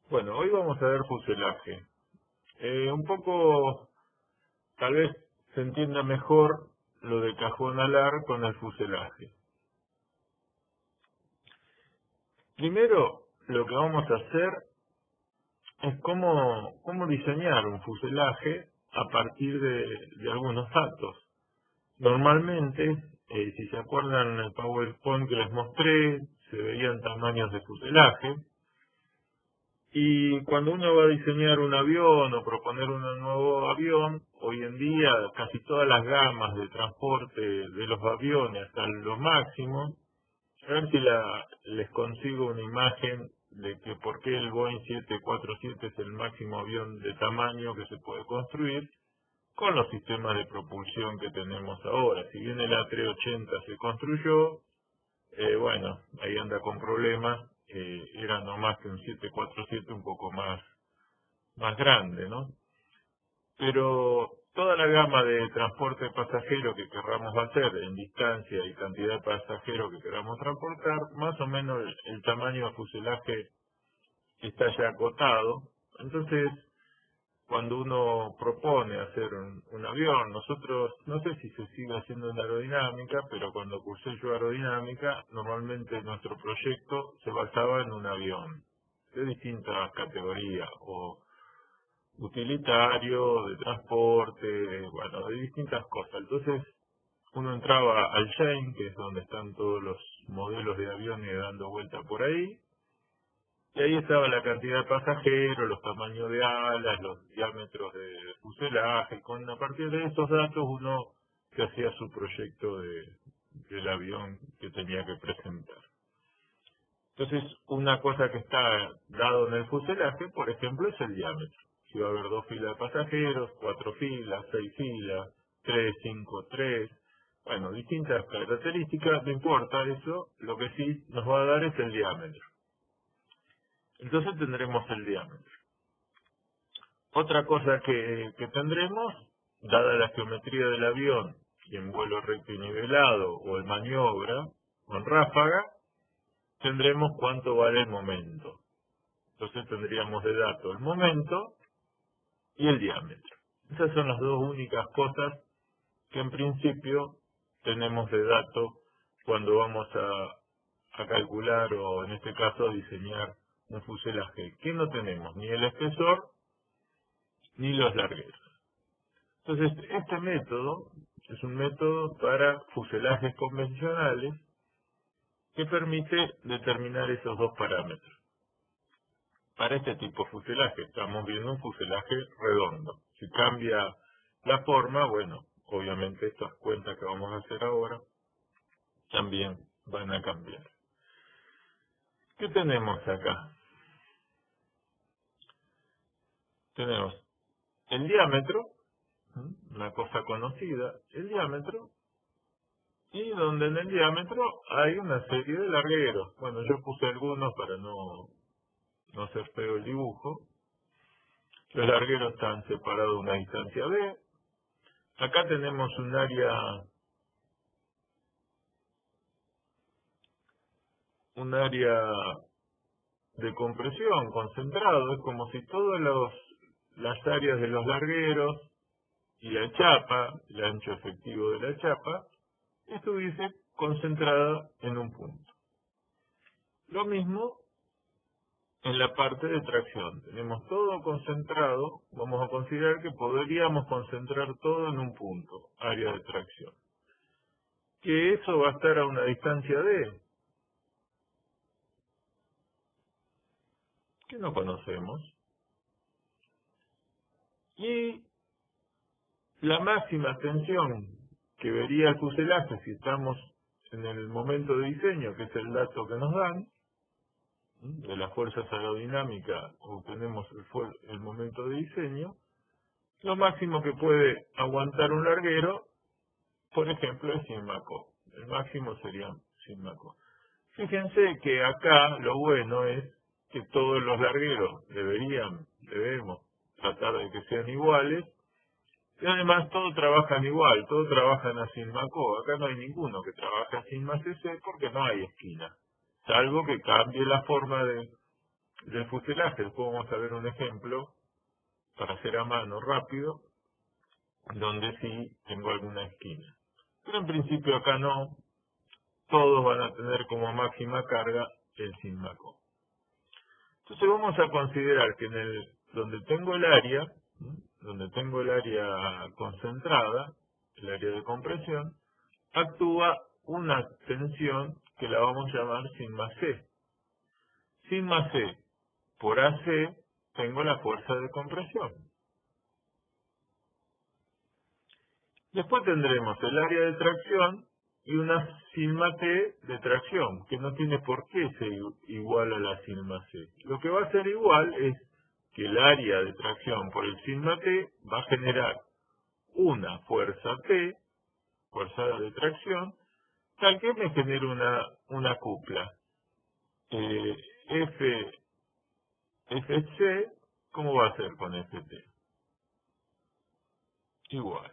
Bueno, hoy vamos a ver fuselaje. Un poco, tal vez se entienda mejor lo de cajón alar con el fuselaje. Primero, lo que vamos a hacer es cómo diseñar un fuselaje a partir de algunos datos. Normalmente, si se acuerdan en el PowerPoint que les mostré, se veían tamaños de fuselaje. Y cuando uno va a diseñar un avión o proponer un nuevo avión, hoy en día casi todas las gamas de transporte de los aviones hasta lo máximo, a ver si les consigo una imagen de que por qué el Boeing 747 es el máximo avión de tamaño que se puede construir con los sistemas de propulsión que tenemos ahora. Si bien el A380 se construyó, bueno, ahí anda con problemas, era no más que un 747 un poco más grande, ¿no? Pero toda la gama de transporte pasajero que querramos hacer en distancia y cantidad de pasajeros que queramos transportar, más o menos el tamaño de fuselaje está ya acotado. Entonces, cuando uno propone hacer un avión, nosotros, no sé si se sigue haciendo en aerodinámica, pero cuando cursé yo aerodinámica, normalmente nuestro proyecto se basaba en un avión de distintas categorías, o utilitario, de transporte, bueno, de distintas cosas. Entonces, uno entraba al Shane, que es donde están todos los modelos de aviones dando vuelta por ahí, y ahí estaba la cantidad de pasajeros, los tamaños de alas, los diámetros de fuselaje. A partir de esos datos uno se hacía su proyecto del avión que tenía que presentar. Entonces, una cosa que está dado en el fuselaje, por ejemplo, es el diámetro. Si va a haber 2 filas de pasajeros, 4 filas, 6 filas, 3, 5, 3. Bueno, distintas características, no importa eso, lo que sí nos va a dar es el diámetro. Entonces tendremos el diámetro. Otra cosa que tendremos, dada la geometría del avión, y en vuelo recto y nivelado, o en maniobra, o en ráfaga, tendremos cuánto vale el momento. Entonces tendríamos de dato el momento y el diámetro. Esas son las dos únicas cosas que en principio tenemos de dato cuando vamos a calcular o en este caso a diseñar un fuselaje. Que no tenemos ni el espesor ni los largueros. Entonces, este método es un método para fuselajes convencionales que permite determinar esos dos parámetros. Para este tipo de fuselaje estamos viendo un fuselaje redondo. Si cambia la forma, bueno, obviamente estas cuentas que vamos a hacer ahora también van a cambiar. ¿Qué tenemos acá? Tenemos el diámetro, una cosa conocida, el diámetro, y donde en el diámetro hay una serie de largueros. Bueno, yo puse algunos para no hacer feo el dibujo. Los largueros están separados a una distancia B. Acá tenemos un área de compresión concentrado. Es como si todas las áreas de los largueros y la chapa, el ancho efectivo de la chapa, estuviese concentrada en un punto. Lo mismo en la parte de tracción. Tenemos todo concentrado. Vamos a considerar que podríamos concentrar todo en un punto, área de tracción. Que eso va a estar a una distancia D, que no conocemos. Y la máxima tensión que vería el fuselaje si estamos en el momento de diseño, que es el dato que nos dan, de las fuerzas aerodinámicas, obtenemos el momento de diseño, lo máximo que puede aguantar un larguero, por ejemplo, es 100 MACO. El máximo sería 100 MACO. Fíjense que acá lo bueno es que todos los largueros debemos tratar de que sean iguales, y además todos trabajan igual, todos trabajan a 100 MACO. Acá no hay ninguno que trabaje a 100 más cc porque no hay esquina, salvo que cambie la forma del fuselaje. Después vamos a ver un ejemplo para hacer a mano rápido, donde sí tengo alguna esquina. Pero en principio acá no, todos van a tener como máxima carga el SIGMA-CO. Entonces vamos a considerar que donde tengo el área, donde tengo el área concentrada, el área de compresión, actúa una tensión que la vamos a llamar sigma C. Sigma C por AC tengo la fuerza de compresión. Después tendremos el área de tracción y una sigma T de tracción, que no tiene por qué ser igual a la sigma C. Lo que va a ser igual es que el área de tracción por el sigma T va a generar una fuerza T, fuerza de tracción, tal que me genere una cupla. FC, ¿cómo va a ser con FT? Igual.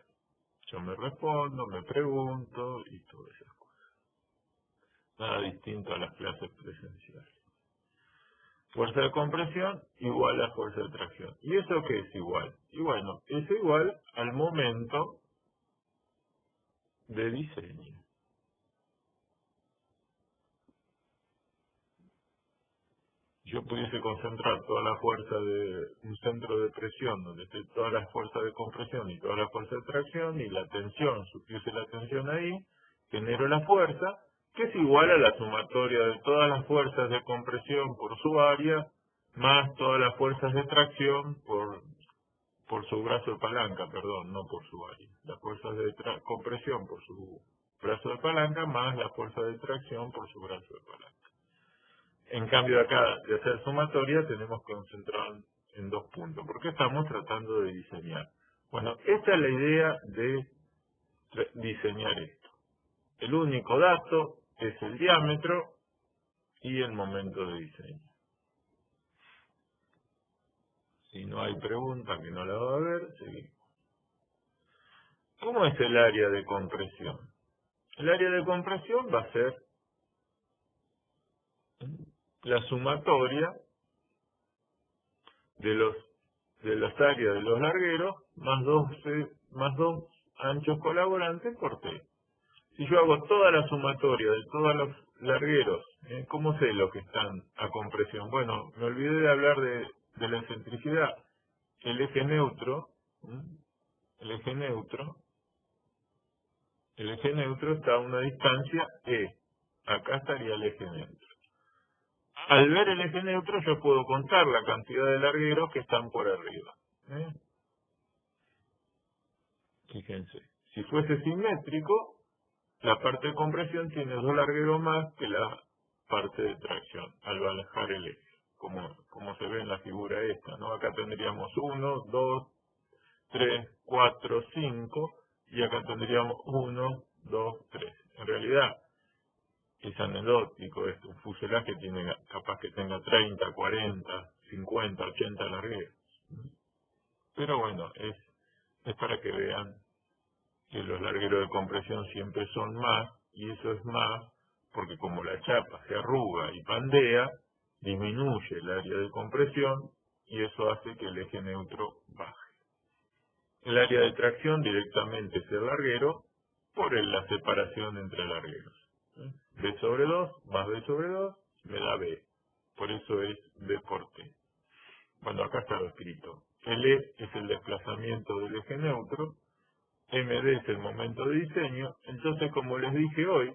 Yo me respondo, me pregunto y todo eso. Nada distinto a las clases presenciales. Fuerza de compresión igual a fuerza de tracción. ¿Y eso qué es igual? Y bueno, es igual al momento de diseño. Yo pudiese concentrar toda la fuerza de un centro de presión, donde esté toda la fuerza de compresión y toda la fuerza de tracción, y la tensión, supiese la tensión ahí, genero la fuerza, que es igual a la sumatoria de todas las fuerzas de compresión por su área, más todas las fuerzas de tracción por su brazo de palanca, perdón, no por su área. Las fuerzas de compresión por su brazo de palanca, más la fuerza de tracción por su brazo de palanca. En cambio acá, de hacer sumatoria, tenemos que concentrar en dos puntos, porque estamos tratando de diseñar. Bueno, esta es la idea de diseñar esto. El único dato es el diámetro y el momento de diseño. Si no hay pregunta, que no la va a haber, seguimos. ¿Cómo es el área de compresión? El área de compresión va a ser la sumatoria de las áreas de los largueros más dos anchos colaborantes por T. Si yo hago toda la sumatoria de todos los largueros, ¿cómo sé lo que están a compresión? Bueno, me olvidé de hablar de la excentricidad. El eje neutro, el eje neutro está a una distancia E. Acá estaría el eje neutro. Al ver el eje neutro yo puedo contar la cantidad de largueros que están por arriba. Fíjense, si fuese simétrico, la parte de compresión tiene dos largueros más que la parte de tracción, al bajar el eje, como se ve en la figura esta, ¿no? Acá tendríamos 1, 2, 3, 4, 5, y acá tendríamos 1, 2, 3. En realidad, es anecdótico esto, un fuselaje tiene capaz que tenga 30, 40, 50, 80 largueros. Pero bueno, es para que vean que los largueros de compresión siempre son más, y eso es más porque como la chapa se arruga y pandea, disminuye el área de compresión y eso hace que el eje neutro baje. El área de tracción directamente es el larguero por la separación entre largueros. B sobre 2 más B sobre 2 me da B. Por eso es B por T. Bueno, acá está lo escrito. L es el desplazamiento del eje neutro, MD es el momento de diseño. Entonces, como les dije hoy,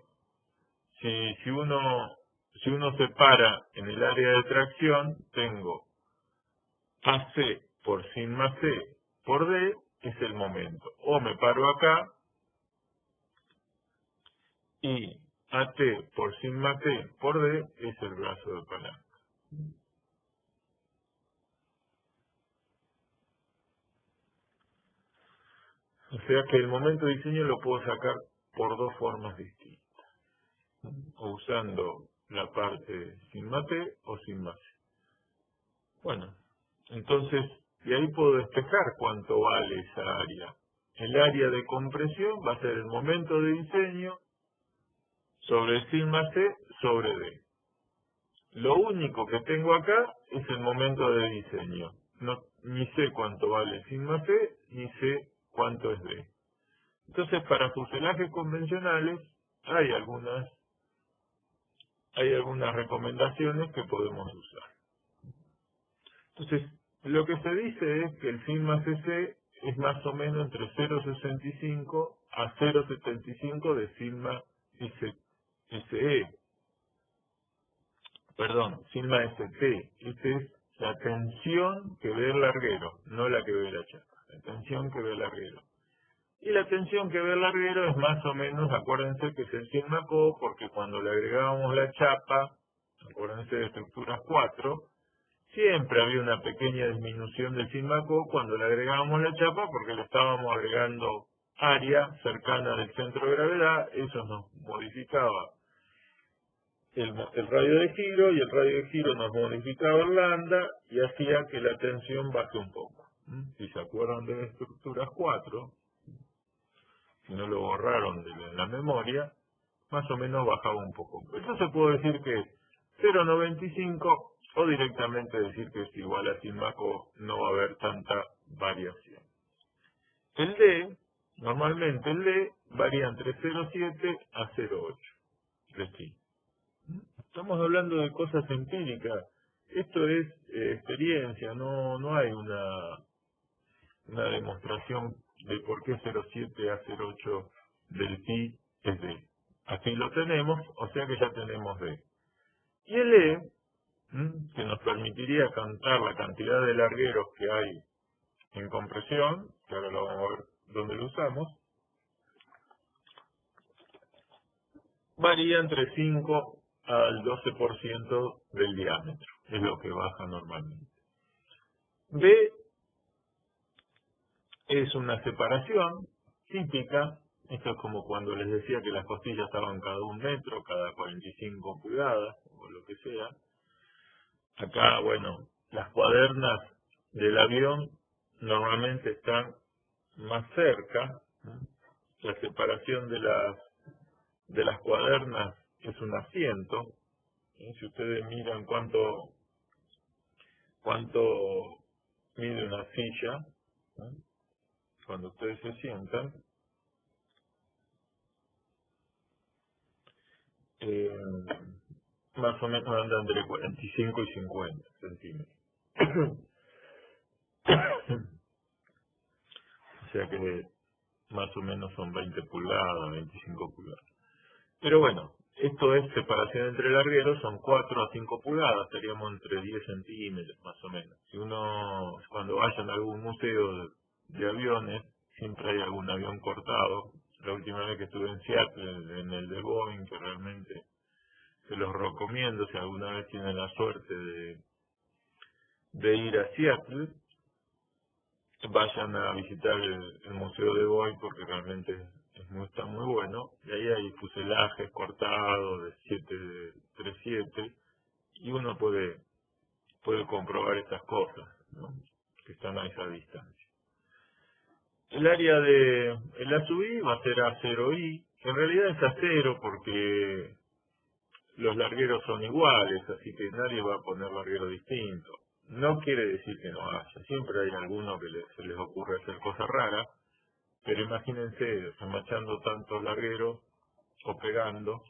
si uno separa en el área de tracción, tengo AC por sigma C por D, es el momento. O me paro acá y AT por sigma T por D es el brazo de palanca. O sea que el momento de diseño lo puedo sacar por dos formas distintas. O usando la parte sigma T o sigma C. Bueno, entonces de ahí puedo despejar cuánto vale esa área. El área de compresión va a ser el momento de diseño sobre sigma C sobre D. Lo único que tengo acá es el momento de diseño. No, ni sé cuánto vale sigma C, ni sé cuánto es D. Entonces, para fuselajes convencionales hay algunas recomendaciones que podemos usar. Entonces, lo que se dice es que el sigma CC es más o menos entre 0,65 a 0,75 de sigma SE. Perdón, sigma ST. Esta es la tensión que ve el larguero, no la que ve la chapa. La tensión que ve el larguero. Y la tensión que ve el larguero es más o menos, acuérdense que es el sigma CO, porque cuando le agregábamos la chapa, acuérdense de estructuras 4, siempre había una pequeña disminución del sigma CO cuando le agregábamos la chapa, porque le estábamos agregando área cercana del centro de gravedad. Eso nos modificaba el radio de giro, y el radio de giro nos modificaba el lambda y hacía que la tensión baje un poco. Si se acuerdan de las estructuras 4, si no lo borraron de la memoria, más o menos bajaba un poco. Entonces puedo decir que 0,95 o directamente decir que es igual a sigma CO, no va a haber tanta variación. El D, normalmente el D varía entre 0,7 a 0,8 de chi. Estamos hablando de cosas empíricas. Esto es experiencia, no hay una demostración de por qué 0,7 a 0,8 del pi es D. Aquí lo tenemos, o sea que ya tenemos D. Y el E, que nos permitiría contar la cantidad de largueros que hay en compresión, que ahora lo vamos a ver dónde lo usamos, varía entre 5 al 12% del diámetro, es lo que baja normalmente. B es una separación típica. Esto es como cuando les decía que las costillas estaban cada 1 metro, cada 45 pulgadas, o lo que sea. Acá, bueno, las cuadernas del avión normalmente están más cerca, ¿no? La separación de las cuadernas es un asiento. Si ustedes miran cuánto mide una silla, ¿no? Cuando ustedes se sientan, más o menos anda entre 45 y 50 centímetros. O sea que más o menos son 20 pulgadas, 25 pulgadas. Pero bueno, esto es separación entre largueros, son 4 a 5 pulgadas, estaríamos entre 10 centímetros más o menos. Si uno, cuando vayan a algún museo de aviones, siempre hay algún avión cortado. La última vez que estuve en Seattle, en el de Boeing, que realmente se los recomiendo si alguna vez tienen la suerte de ir a Seattle, vayan a visitar el museo de Boeing, porque realmente está muy bueno. Y ahí hay fuselajes cortados de 737 y uno puede comprobar estas cosas, ¿no? Que están a esa distancia. El área de el A sub I va a ser A0I, que en realidad es A0 porque los largueros son iguales, así que nadie va a poner larguero distinto. No quiere decir que no haya, siempre hay alguno que se les ocurre hacer cosas raras, pero imagínense, machando tantos largueros o pegando,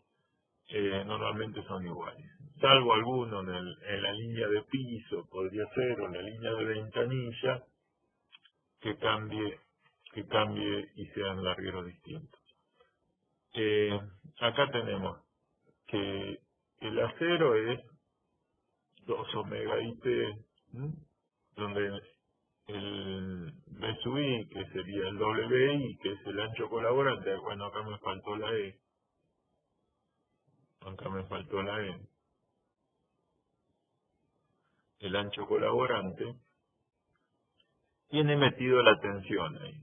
normalmente son iguales. Salvo alguno en la línea de piso, podría ser, o en la línea de ventanilla, que cambie y sean largueros distintos. Acá tenemos que el acero es 2 omega IT, donde el B sub I, que sería el WI, que es el ancho colaborante. Bueno, acá me faltó la E. El ancho colaborante tiene metido la tensión ahí.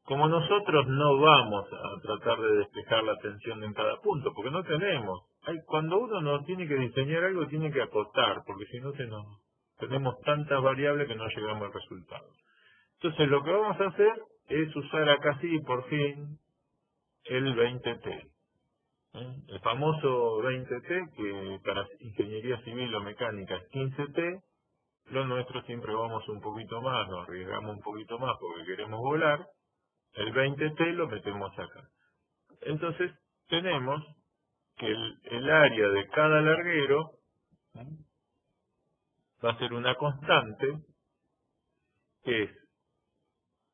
Como nosotros no vamos a tratar de despejar la tensión en cada punto, porque no tenemos. Cuando uno no tiene que diseñar algo, tiene que acotar, porque si no tenemos tantas variables que no llegamos al resultado. Entonces lo que vamos a hacer es usar acá sí, por fin, el 20T. El famoso 20T, que para ingeniería civil o mecánica es 15T, lo nuestro siempre vamos un poquito más, nos arriesgamos un poquito más porque queremos volar, el 20T lo metemos acá. Entonces tenemos que el área de cada larguero va a ser una constante, que es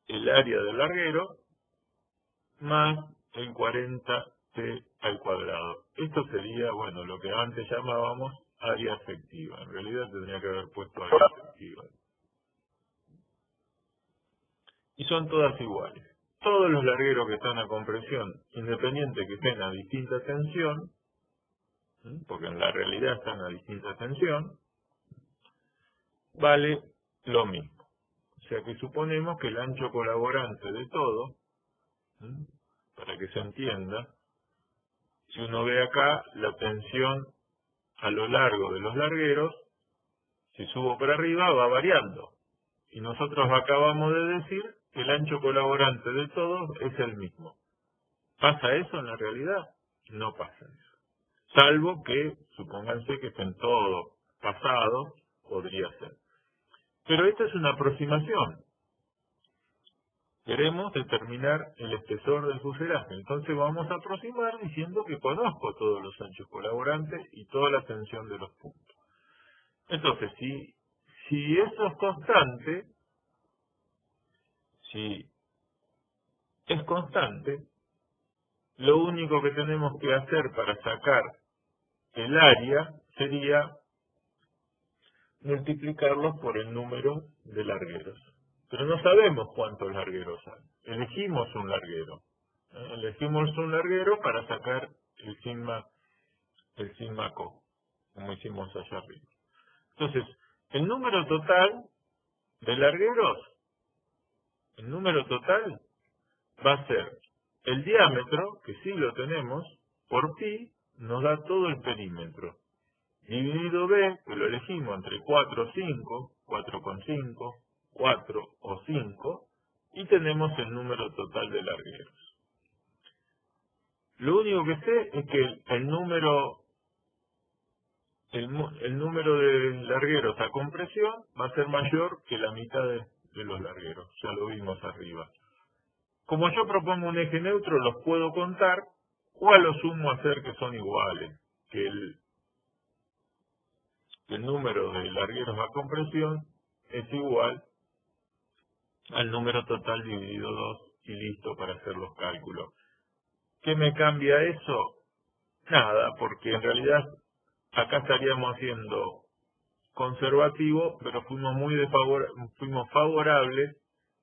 el área del larguero más el 40T al cuadrado. Esto sería, bueno, lo que antes llamábamos área efectiva. En realidad tendría que haber puesto área efectiva. Y son todas iguales. Todos los largueros que están a compresión, independiente que estén a distinta tensión, porque en la realidad están a distinta tensión, vale lo mismo. O sea que suponemos que el ancho colaborante de todo, para que se entienda, si uno ve acá la tensión a lo largo de los largueros, si subo para arriba va variando. Y nosotros acabamos de decir que el ancho colaborante de todos es el mismo. ¿Pasa eso en la realidad? No pasa eso. Salvo que, supónganse que estén todos pasados, podría ser. Pero esta es una aproximación. Queremos determinar el espesor del fuselaje. Entonces vamos a aproximar diciendo que conozco todos los anchos colaborantes y toda la tensión de los puntos. Entonces, si eso es constante, si es constante, lo único que tenemos que hacer para sacar el área sería multiplicarlos por el número de largueros. Pero no sabemos cuántos largueros hay. Elegimos un larguero. Elegimos un larguero para sacar el sigma co, como hicimos allá arriba. Entonces, el número total de largueros, el número total va a ser el diámetro, que sí lo tenemos, por pi, nos da todo el perímetro. Dividido b, que lo elegimos entre 4, 5, 4,5, 4 o 5, y tenemos el número total de largueros. Lo único que sé es que el número de largueros a compresión va a ser mayor que la mitad de los largueros, ya lo vimos arriba. Como yo propongo un eje neutro, los puedo contar, o a lo sumo hacer que son iguales, que el número de largueros a compresión es igual al número total dividido 2 y listo para hacer los cálculos. ¿Qué me cambia eso? Nada, porque en realidad acá estaríamos haciendo conservativo, pero fuimos favorables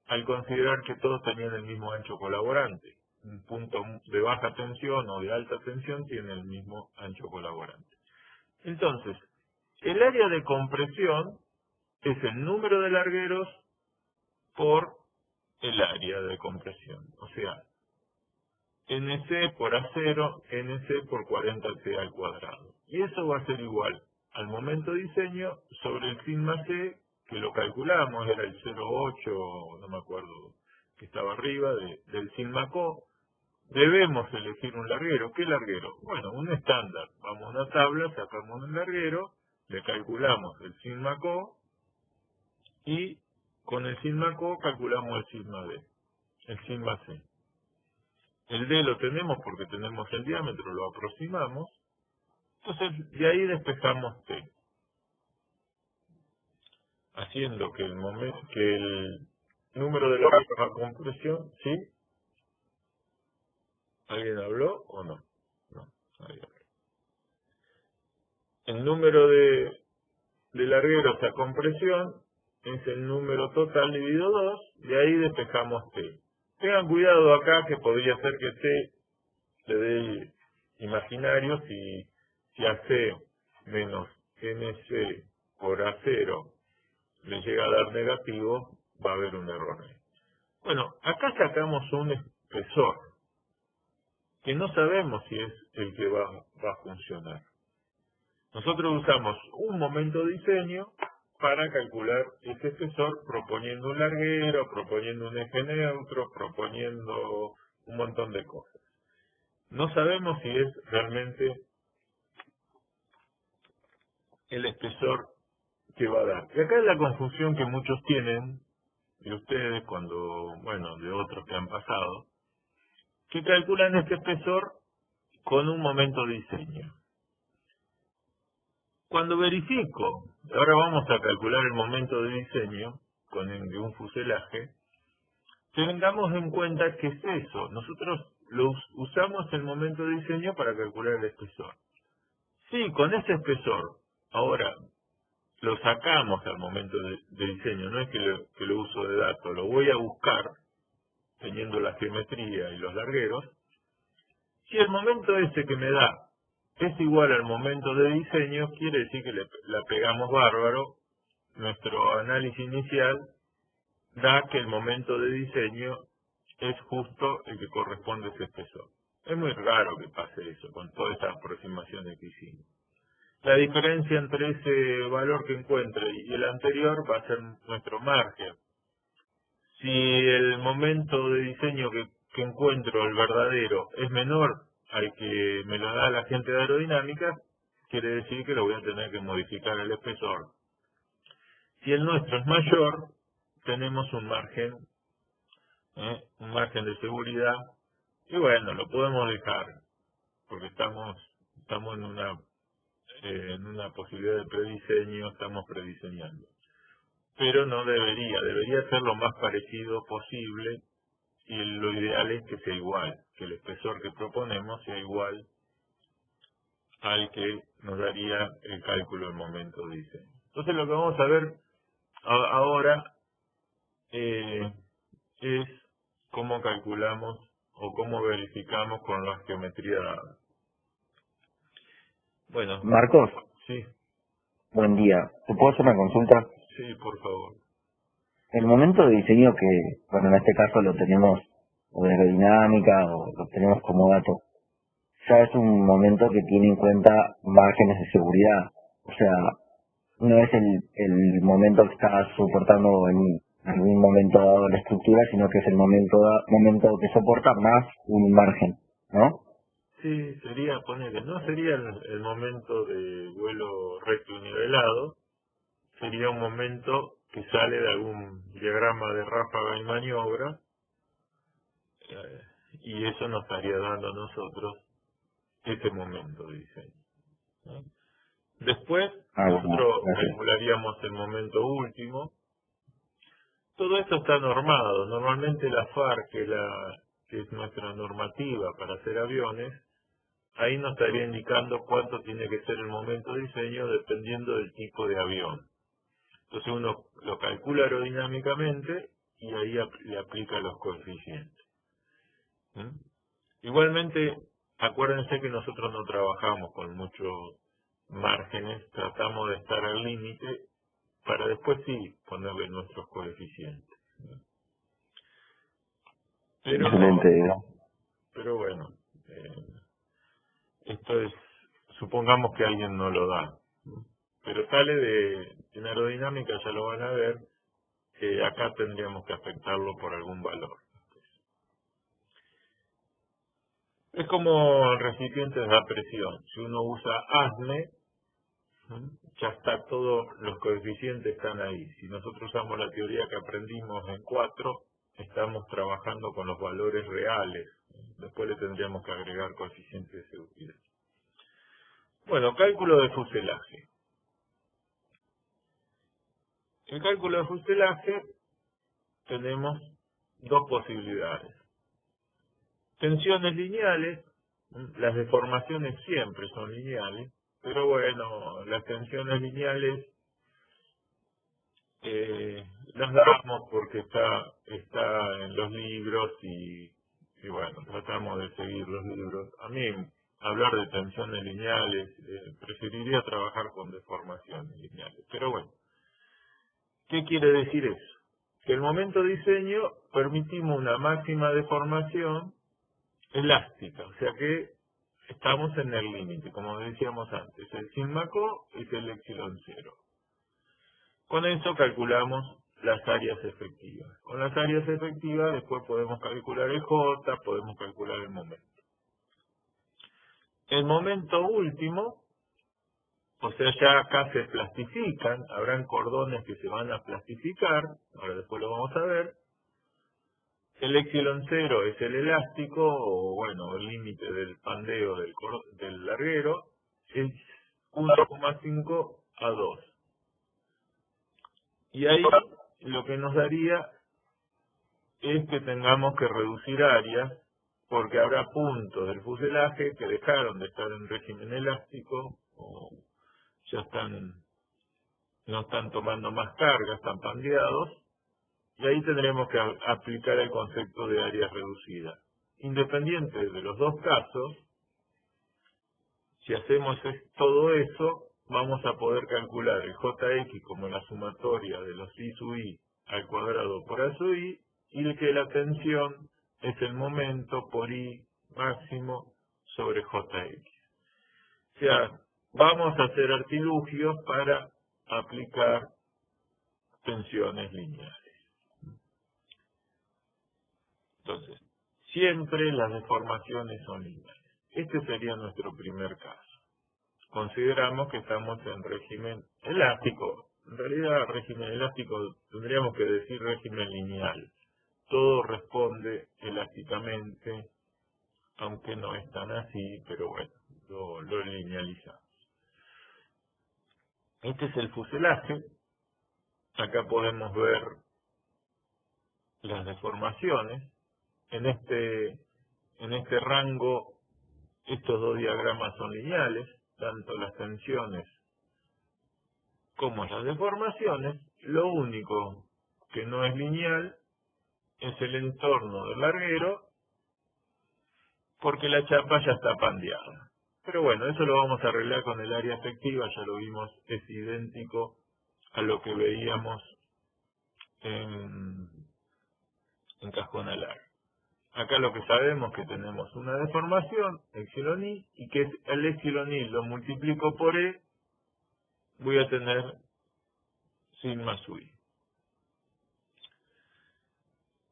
al considerar que todos tenían el mismo ancho colaborante. Un punto de baja tensión o de alta tensión tiene el mismo ancho colaborante. Entonces, el área de compresión es el número de largueros por el área de compresión. O sea, NC por A0, NC por 40T al cuadrado. Y eso va a ser igual al momento de diseño sobre el sigma C, que lo calculamos, era el 0,8, no me acuerdo, que estaba arriba del sigma CO. Debemos elegir un larguero. ¿Qué larguero? Bueno, un estándar. Vamos a una tabla, sacamos un larguero, le calculamos el sigma CO y con el sigma CO calculamos el sigma D, el sigma C. El D lo tenemos porque tenemos el diámetro, lo aproximamos. Entonces, de ahí despejamos T, haciendo que el número de largueros a compresión, ¿sí? ¿Alguien habló o no? No, nadie habló. El número de largueros a compresión es el número total dividido 2, de ahí despejamos T. Tengan cuidado acá que podría ser que T le dé imaginario si AC menos NC por A0 le llega a dar negativo, va a haber un error ahí. Bueno, acá sacamos un espesor que no sabemos si es el que va a funcionar. Nosotros usamos un momento de diseño para calcular ese espesor proponiendo un larguero, proponiendo un eje neutro, proponiendo un montón de cosas. no sabemos si es realmente el espesor que va a dar. Y acá es la confusión que muchos tienen, de ustedes, de otros que han pasado, que calculan este espesor con un momento de diseño. Cuando verifico, ahora vamos a calcular el momento de diseño de un fuselaje, tengamos en cuenta que es eso. Nosotros usamos el momento de diseño para calcular el espesor. Sí, con ese espesor, ahora lo sacamos al momento de diseño, no es que lo uso de dato, lo voy a buscar teniendo la geometría y los largueros. Si el momento ese que me da es igual al momento de diseño, quiere decir que la pegamos bárbaro. Nuestro análisis inicial da que el momento de diseño es justo el que corresponde a ese espesor. Es muy raro que pase eso con todas estas aproximaciones que hicimos. La diferencia entre ese valor que encuentre y el anterior va a ser nuestro margen. Si el momento de diseño que encuentro, el verdadero, es menor al que me lo da la gente de aerodinámica, quiere decir que lo voy a tener que modificar el espesor. Si el nuestro es mayor, tenemos un margen de seguridad, y bueno, lo podemos dejar, porque estamos en una posibilidad de prediseño, estamos prediseñando. Pero no debería ser lo más parecido posible, y lo ideal es que sea igual, que el espesor que proponemos sea igual al que nos daría el cálculo del momento de diseño. Entonces lo que vamos a ver ahora es cómo calculamos o cómo verificamos con la geometría dada. Bueno, Marcos, sí, buen día. ¿Te puedo hacer una consulta? sí, por favor. El momento de diseño que, bueno, en este caso lo tenemos o de aerodinámica o lo tenemos como dato, ya es un momento que tiene en cuenta márgenes de seguridad. O sea, no es el momento que está soportando en algún momento dado la estructura, sino que es el momento que soporta más un margen, ¿no? Sí, no sería el momento de vuelo recto y nivelado, sería un momento que sale de algún diagrama de ráfaga y maniobra, y eso nos estaría dando a nosotros ese momento de diseño, ¿no? Después, Bueno, nosotros gracias. calcularíamos el momento último. Todo esto está normado. Normalmente la FAR, que es nuestra normativa para hacer aviones, ahí nos estaría indicando cuánto tiene que ser el momento de diseño dependiendo del tipo de avión. Entonces uno lo calcula aerodinámicamente y ahí le aplica los coeficientes. ¿Mm? Igualmente, acuérdense que nosotros no trabajamos con muchos márgenes, tratamos de estar al límite para después sí ponerle nuestros coeficientes. Excelente. Pero bueno, eh, esto es, supongamos que alguien no lo da, ¿no? Pero sale en aerodinámica, ya lo van a ver, que acá tendríamos que afectarlo por algún valor. Es como recipientes a presión. Si uno usa ASME, ya está los coeficientes están ahí. Si nosotros usamos la teoría que aprendimos en 4, estamos trabajando con los valores reales. Después le tendríamos que agregar coeficientes de seguridad. Bueno, cálculo de fuselaje. En cálculo de fuselaje tenemos dos posibilidades. Tensiones lineales, las deformaciones siempre son lineales, pero bueno, las tensiones lineales las damos porque está en los libros y bueno, tratamos de seguir los libros. A mí, hablar de tensiones lineales, preferiría trabajar con deformaciones lineales, pero bueno, ¿qué quiere decir eso? Que el momento de diseño permitimos una máxima deformación elástica, o sea que estamos en el límite, como decíamos antes, el sigma co es el epsilon cero. Con eso calculamos las áreas efectivas. Con las áreas efectivas después podemos calcular el J, podemos calcular el momento. El momento último, o sea, ya acá se plastifican, habrán cordones que se van a plastificar, ahora después lo vamos a ver. El epsilon 0 es el elástico, o bueno, el límite del pandeo del larguero, es 1,5 a 2. Y ahí lo que nos daría es que tengamos que reducir áreas, porque habrá puntos del fuselaje que dejaron de estar en régimen elástico, o ya no están tomando más carga, están pandeados, y ahí tendremos que aplicar el concepto de área reducida. Independiente de los dos casos, si hacemos todo eso, vamos a poder calcular el Jx como la sumatoria de los I sub I al cuadrado por A sub I, y de que la tensión es el momento por I máximo sobre Jx. O sea, vamos a hacer artilugios para aplicar tensiones lineales. Entonces, siempre las deformaciones son lineales. Este sería nuestro primer caso. Consideramos que estamos en régimen elástico. En realidad, régimen elástico tendríamos que decir régimen lineal. Todo responde elásticamente, aunque no es tan así, pero bueno, lo linealizamos. Este es el fuselaje. Acá podemos ver las deformaciones. En este rango, estos dos diagramas son lineales, tanto las tensiones como las deformaciones. Lo único que no es lineal es el entorno del larguero, porque la chapa ya está pandeada. Pero bueno, eso lo vamos a arreglar con el área efectiva, ya lo vimos, es idéntico a lo que veíamos en cajón alar. Acá lo que sabemos es que tenemos una deformación, epsilon i, y que el epsilon i lo multiplico por e, voy a tener sigma sub i.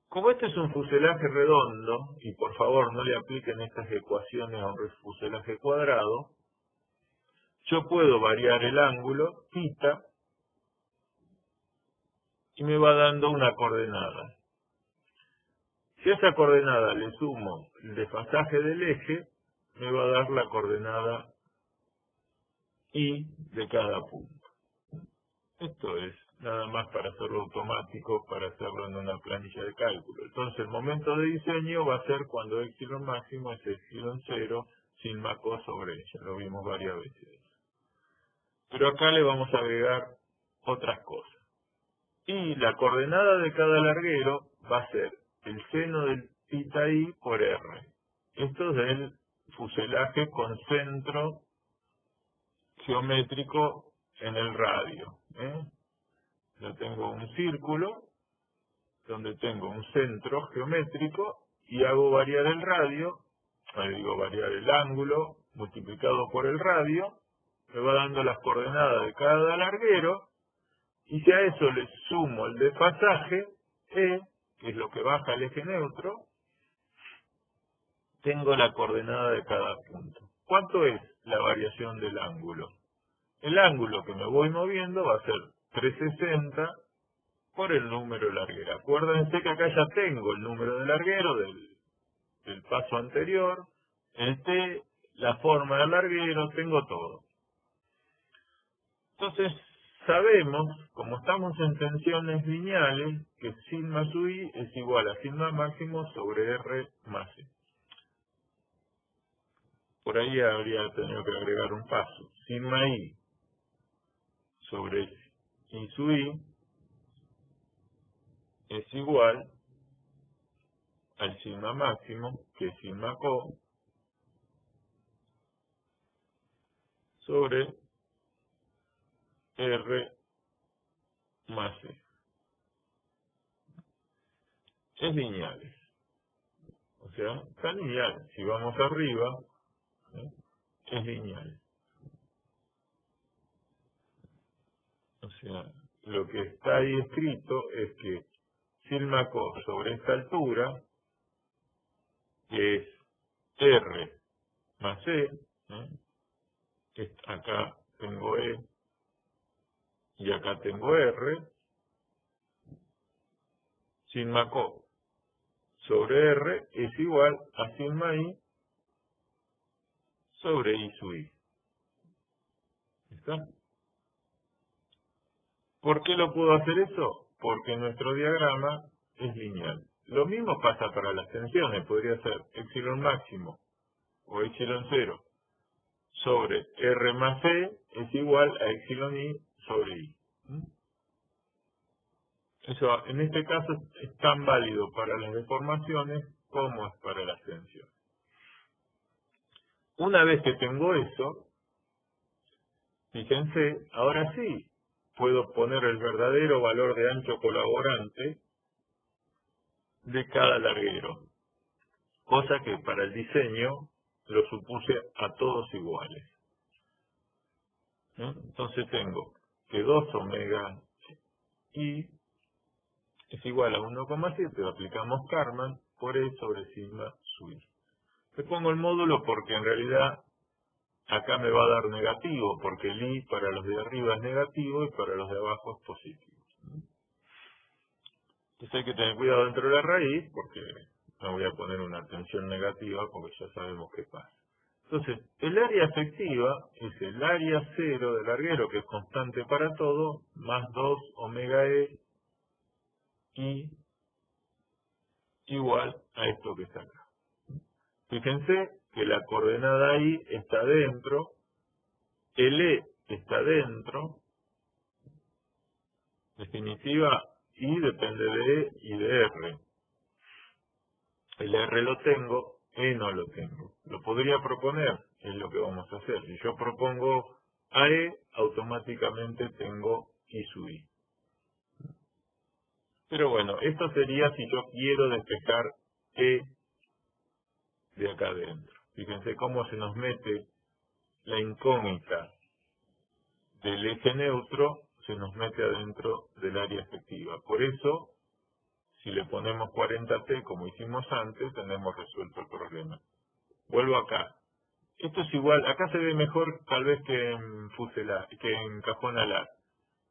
Como este es un fuselaje redondo, y por favor no le apliquen estas ecuaciones a un fuselaje cuadrado, yo puedo variar el ángulo, θ, y me va dando una coordenada. Si a esa coordenada le sumo el desfasaje del eje, me va a dar la coordenada I de cada punto. Esto es nada más para hacerlo automático, para hacerlo en una planilla de cálculo. Entonces el momento de diseño va a ser cuando epsilon máximo es epsilon 0 sin maco sobre ella. Lo vimos varias veces. Pero acá le vamos a agregar otras cosas. Y la coordenada de cada larguero va a ser el seno del θ i por r. Esto es del fuselaje con centro geométrico en el radio. Yo tengo un círculo donde tengo un centro geométrico y hago variar el radio, variar el ángulo multiplicado por el radio, me va dando las coordenadas de cada larguero, y si a eso le sumo el desfasaje, E, que es lo que baja el eje neutro, tengo la coordenada de cada punto. ¿Cuánto es la variación del ángulo? El ángulo que me voy moviendo va a ser 360 por el número de larguero. Acuérdense que acá ya tengo el número de larguero del paso anterior, el T, la forma del larguero, tengo todo. Entonces, sabemos, como estamos en tensiones lineales, que sigma sub i es igual a sigma máximo sobre R más E. Por ahí habría tenido que agregar un paso. Sigma i sobre I sub i es igual al sigma máximo, que es sigma co, sobre R más E. Es lineal. O sea, está lineal. Si vamos arriba, es lineal. O sea, lo que está ahí escrito es que sigma co sobre esta altura, que es R más E, Acá tengo E y acá tengo R, sigma co sobre R es igual a sigma I sobre I sub I. ¿Está? ¿Por qué lo puedo hacer eso? Porque nuestro diagrama es lineal. Lo mismo pasa para las tensiones, podría ser epsilon máximo o epsilon cero sobre R más E es igual a epsilon I sobre I. Eso en este caso es tan válido para las deformaciones como es para las tensiones. Una vez que tengo eso, fíjense, ahora sí puedo poner el verdadero valor de ancho colaborante de cada larguero, cosa que para el diseño lo supuse a todos iguales. Entonces tengo que 2 omega I es igual a 1,7, aplicamos Karman por E sobre sigma sub I. Le pongo el módulo porque en realidad acá me va a dar negativo, porque el I para los de arriba es negativo y para los de abajo es positivo. Entonces hay que tener cuidado dentro de la raíz, porque no voy a poner una tensión negativa, porque ya sabemos qué pasa. Entonces, el área efectiva es el área cero del larguero, que es constante para todo, más 2 omega E I igual a esto que está acá. Fíjense que la coordenada I está dentro, el E está dentro, definitiva, I depende de E y de R. El R lo tengo, E no lo tengo. Lo podría proponer, es lo que vamos a hacer. Si yo propongo a E, automáticamente tengo I sub I. Pero bueno, esto sería si yo quiero despejar E de acá adentro. Fíjense cómo se nos mete la incógnita del eje neutro, se nos mete adentro del área efectiva. Por eso, si le ponemos 40T como hicimos antes, tenemos resuelto el problema. Vuelvo acá. Esto es igual, acá se ve mejor tal vez que en que en cajón alar.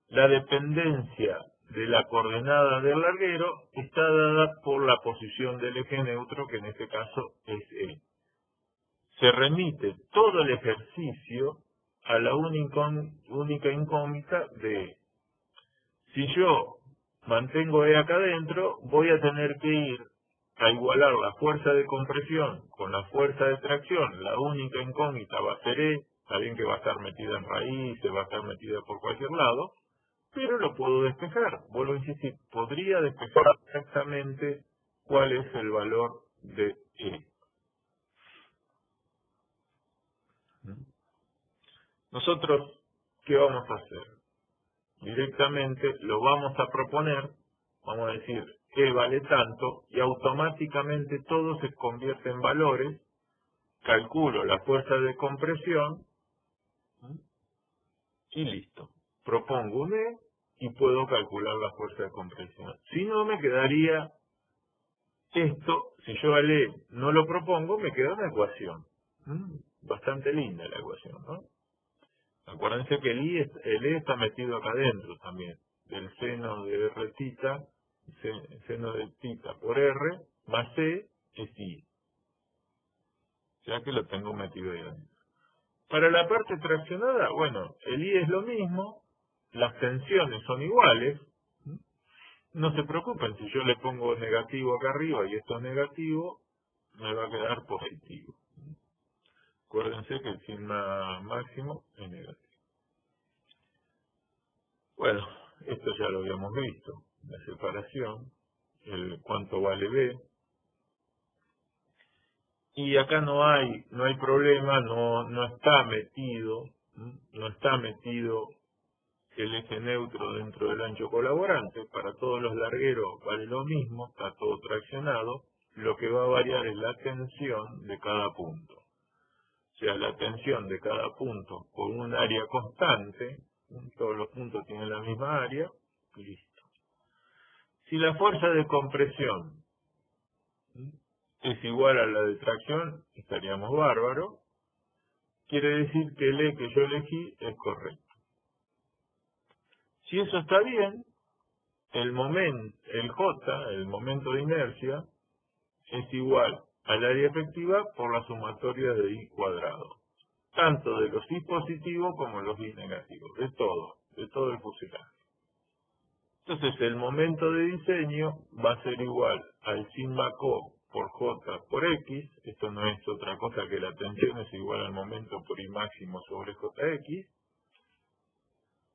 La dependencia de la coordenada del larguero está dada por la posición del eje neutro, que en este caso es E. Se remite todo el ejercicio a la única incógnita de E. Si yo mantengo E acá adentro, voy a tener que ir a igualar la fuerza de compresión con la fuerza de tracción. La única incógnita va a ser E, está bien que va a estar metida en raíces, va a estar metida por cualquier lado, pero lo puedo despejar. Vuelvo a insistir, podría despejar exactamente cuál es el valor de E. Nosotros, ¿qué vamos a hacer? Directamente lo vamos a proponer, vamos a decir E vale tanto, y automáticamente todo se convierte en valores. Calculo la fuerza de compresión y listo. Propongo un E y puedo calcular la fuerza de compresión. Si no, me quedaría esto, si yo al E no lo propongo, me queda una ecuación. Bastante linda la ecuación, ¿no? Acuérdense que el E está metido acá adentro también. Del seno de R tita, seno de tita por R, más E es I. O sea que lo tengo metido ahí adentro. Para la parte traccionada, bueno, el I es lo mismo, las tensiones son iguales. No se preocupen, si yo le pongo negativo acá arriba y esto es negativo, me va a quedar positivo. Acuérdense que el sigma máximo es negativo. Bueno, esto ya lo habíamos visto, la separación, el cuánto vale B. Y acá no hay problema, no está metido el eje neutro dentro del ancho colaborante. Para todos los largueros vale lo mismo, está todo traccionado. Lo que va a variar es la tensión de cada punto. O sea, la tensión de cada punto con un área constante, todos los puntos tienen la misma área, listo. Si la fuerza de compresión es igual a la de tracción, estaríamos bárbaros. quiere decir que el E que yo elegí es correcto. Si eso está bien, el J, el momento de inercia, es igual al área efectiva por la sumatoria de I cuadrado, tanto de los I positivos como los I negativos, de todo el fuselaje. Entonces el momento de diseño va a ser igual al sigma co por J por X, esto no es otra cosa que la tensión es igual al momento por I máximo sobre JX,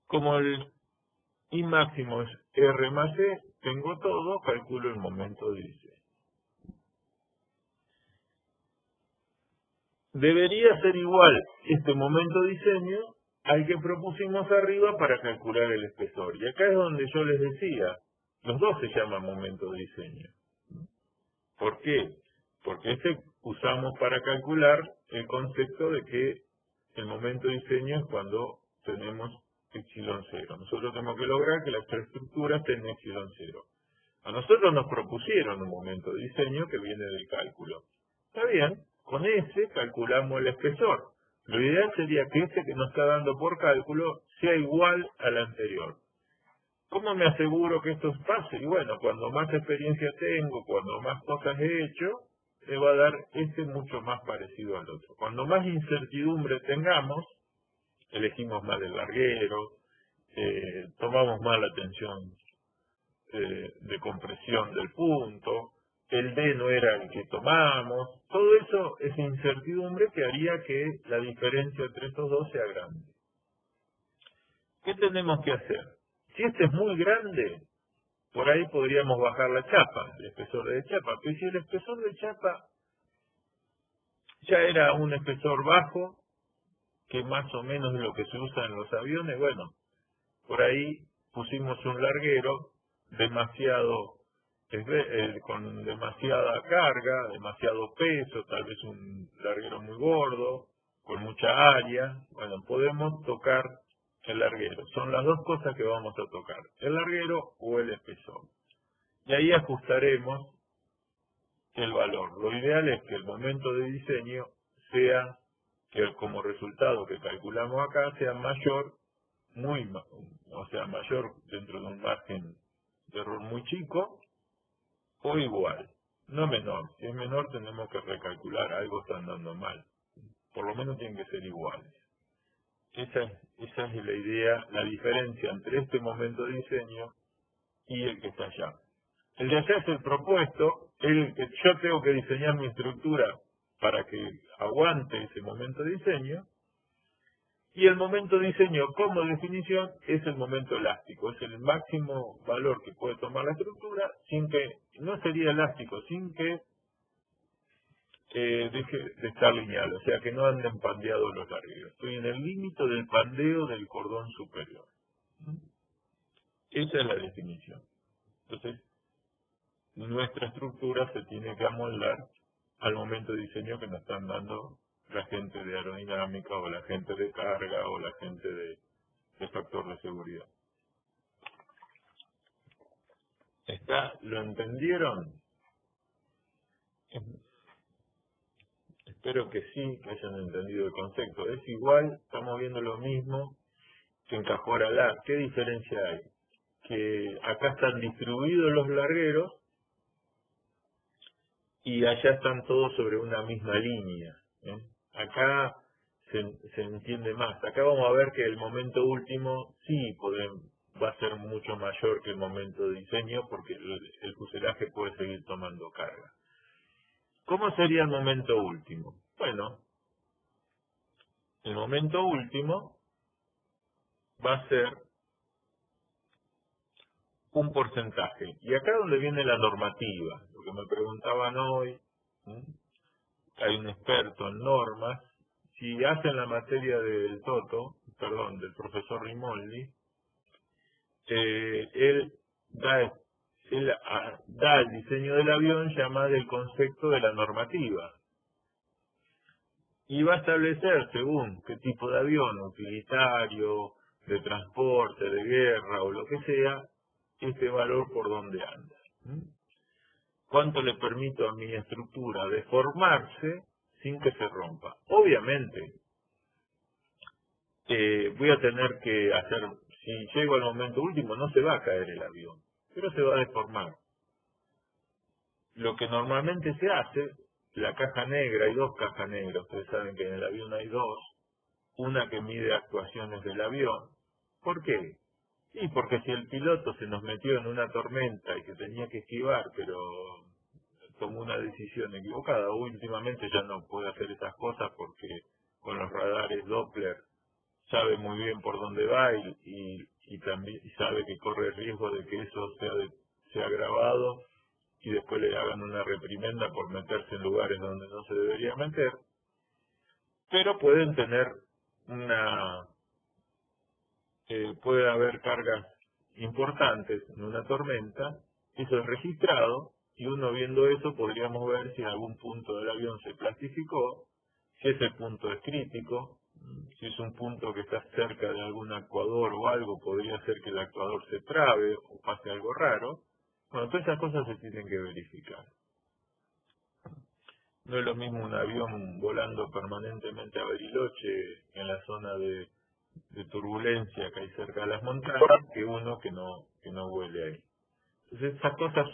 como el I máximo es R más E, tengo todo, calculo el momento de diseño. Debería ser igual este momento de diseño al que propusimos arriba para calcular el espesor. Y acá es donde yo les decía, los dos se llaman momento de diseño. ¿Por qué? Porque usamos para calcular el concepto de que el momento de diseño es cuando tenemos epsilon 0. Nosotros tenemos que lograr que las tres estructuras tengan epsilon 0. A nosotros nos propusieron un momento de diseño que viene del cálculo. Está bien, con ese calculamos el espesor. Lo ideal sería que este que nos está dando por cálculo sea igual al anterior. ¿Cómo me aseguro que esto pase? Y bueno, cuando más experiencia tengo, cuando más cosas he hecho, me va a dar mucho más parecido al otro. Cuando más incertidumbre tengamos, elegimos mal el larguero, tomamos mal la tensión de compresión del punto, el D no era el que tomamos, todo eso es incertidumbre que haría que la diferencia entre estos dos sea grande. ¿Qué tenemos que hacer? Si este es muy grande, por ahí podríamos bajar la chapa, el espesor de chapa, pero si el espesor de chapa ya era un espesor bajo, que más o menos es lo que se usa en los aviones, bueno, por ahí pusimos un larguero con demasiada carga, demasiado peso, tal vez un larguero muy gordo, con mucha área. Bueno, podemos tocar el larguero. Son las dos cosas que vamos a tocar, el larguero o el espesor. Y ahí ajustaremos el valor. Lo ideal es que el momento de diseño sea, que como resultado que calculamos acá, sea mayor, mayor dentro de un margen de error muy chico, o igual, no menor. Si es menor tenemos que recalcular, algo está andando mal. Por lo menos tienen que ser iguales. Esa es la idea, la diferencia entre este momento de diseño y el que está allá. El de allá es el propuesto, yo tengo que diseñar mi estructura para que aguante ese momento de diseño, y el momento de diseño como definición es el momento elástico, es el máximo valor que puede tomar la estructura sin que, no sería elástico, sin que deje de estar lineal, o sea que no anden pandeados los largueros. Estoy en el límite del pandeo del cordón superior. Esa es la definición. Entonces, nuestra estructura se tiene que amoldar al momento de diseño que nos están dando la gente de aerodinámica o la gente de carga o la gente de factor de seguridad. ¿Lo entendieron? Espero que sí, que hayan entendido el concepto. Es igual, estamos viendo lo mismo que en Cajoralá. ¿Qué diferencia hay? Que acá están distribuidos los largueros y allá están todos sobre una misma línea. Acá se entiende más. Acá vamos a ver que el momento último sí va a ser mucho mayor que el momento de diseño porque el fuselaje puede seguir tomando carga. ¿Cómo sería el momento último? Bueno, el momento último va a ser un porcentaje. Y acá es donde viene la normativa, lo que me preguntaban hoy, hay un experto en normas, si hacen la materia del del profesor Rimoldi, él da el diseño del avión, llama del concepto de la normativa. Y va a establecer, según qué tipo de avión, utilitario, de transporte, de guerra o lo que sea, este valor por donde anda. ¿Cuánto le permito a mi estructura deformarse sin que se rompa? Obviamente, voy a tener que hacer, si llego al momento último, no se va a caer el avión, pero se va a deformar. Lo que normalmente se hace, la caja negra, hay dos cajas negras, ustedes saben que en el avión hay dos, una que mide actuaciones del avión. ¿Por qué? Sí, porque si el piloto se nos metió en una tormenta y que tenía que esquivar, pero tomó una decisión equivocada, últimamente ya no puede hacer esas cosas porque con los radares Doppler sabe muy bien por dónde va y también sabe que corre el riesgo de que eso sea grabado y después le hagan una reprimenda por meterse en lugares donde no se debería meter, pero pueden tener puede haber cargas importantes en una tormenta, eso es registrado, y uno viendo eso podríamos ver si en algún punto del avión se plastificó, si ese punto es crítico, si es un punto que está cerca de algún actuador o algo, podría ser que el actuador se trabe o pase algo raro. Bueno, todas esas cosas se tienen que verificar. No es lo mismo un avión volando permanentemente a Bariloche en la zona de turbulencia que hay cerca de las montañas que uno que no vuele ahí. Entonces esas cosas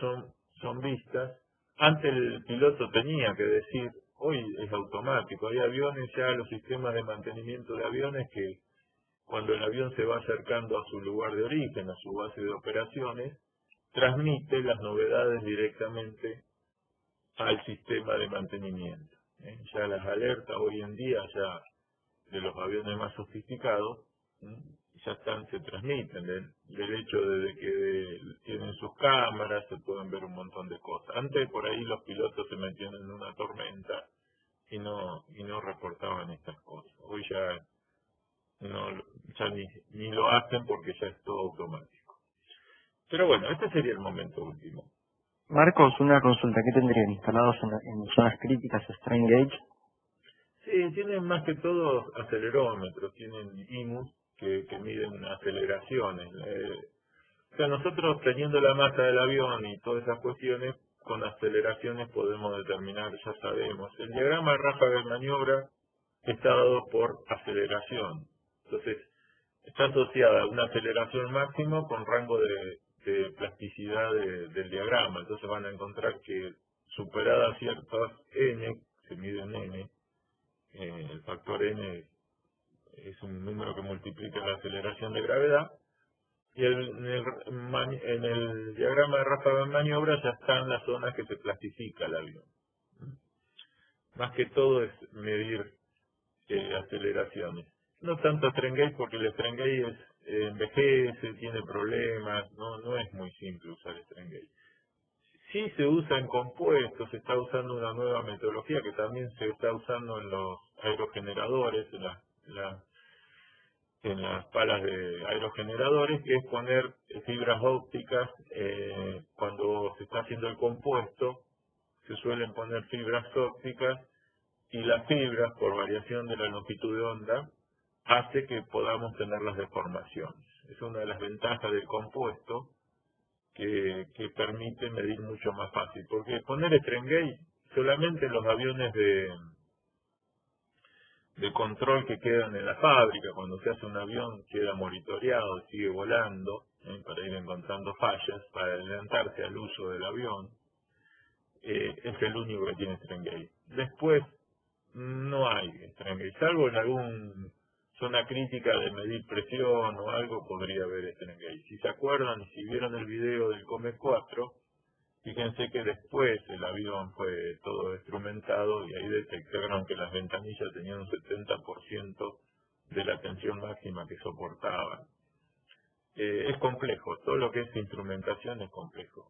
son vistas. Antes el piloto tenía que decir, hoy es automático, hay aviones ya, los sistemas de mantenimiento de aviones que cuando el avión se va acercando a su lugar de origen, a su base de operaciones, transmite las novedades directamente al sistema de mantenimiento. Ya las alertas hoy en día, ya de los aviones más sofisticados, ya se transmiten del hecho de que tienen sus cámaras, se pueden ver un montón de cosas. Antes por ahí los pilotos se metían en una tormenta y no reportaban estas cosas. Hoy ya ni lo hacen porque ya es todo automático. Pero bueno, este sería el momento último. Marcos, una consulta, ¿qué tendrían instalados en zonas críticas strain gauge? Sí, tienen más que todo acelerómetros, tienen IMUs que miden aceleraciones. O sea, nosotros teniendo la masa del avión y todas esas cuestiones, con aceleraciones podemos determinar, ya sabemos. El diagrama de ráfaga de maniobra está dado por aceleración. Entonces, está asociada a una aceleración máxima con rango de plasticidad del diagrama. Entonces van a encontrar que superada ciertas n, se mide en n, el factor n es un número que multiplica la aceleración de gravedad, y en el diagrama de ráfaga de maniobra ya están las zonas que se plastifica el avión. Más que todo es medir aceleraciones. No tanto strain gauge porque el strain gauge envejece, tiene problemas, no es muy simple usar strain gauge. Sí se usa en compuestos, se está usando una nueva metodología que también se está usando en los aerogeneradores, en las palas de aerogeneradores, que es poner fibras ópticas. Cuando se está haciendo el compuesto, se suelen poner fibras ópticas y las fibras, por variación de la longitud de onda, hace que podamos tener las deformaciones. Es una de las ventajas del compuesto que permite medir mucho más fácil. Porque poner strain gauge solamente en los aviones de control que quedan en la fábrica, cuando se hace un avión queda monitoreado, sigue volando, para ir encontrando fallas, para adelantarse al uso del avión, es el único que tiene strain gauge. Después no hay strain gauge, salvo en alguna zona crítica de medir presión o algo, podría haber strain gauge. Si se acuerdan y si vieron el video del Comet 4, fíjense que después el avión fue todo instrumentado y ahí detectaron que las ventanillas tenían un 70% de la tensión máxima que soportaban. Es complejo, todo lo que es instrumentación es complejo.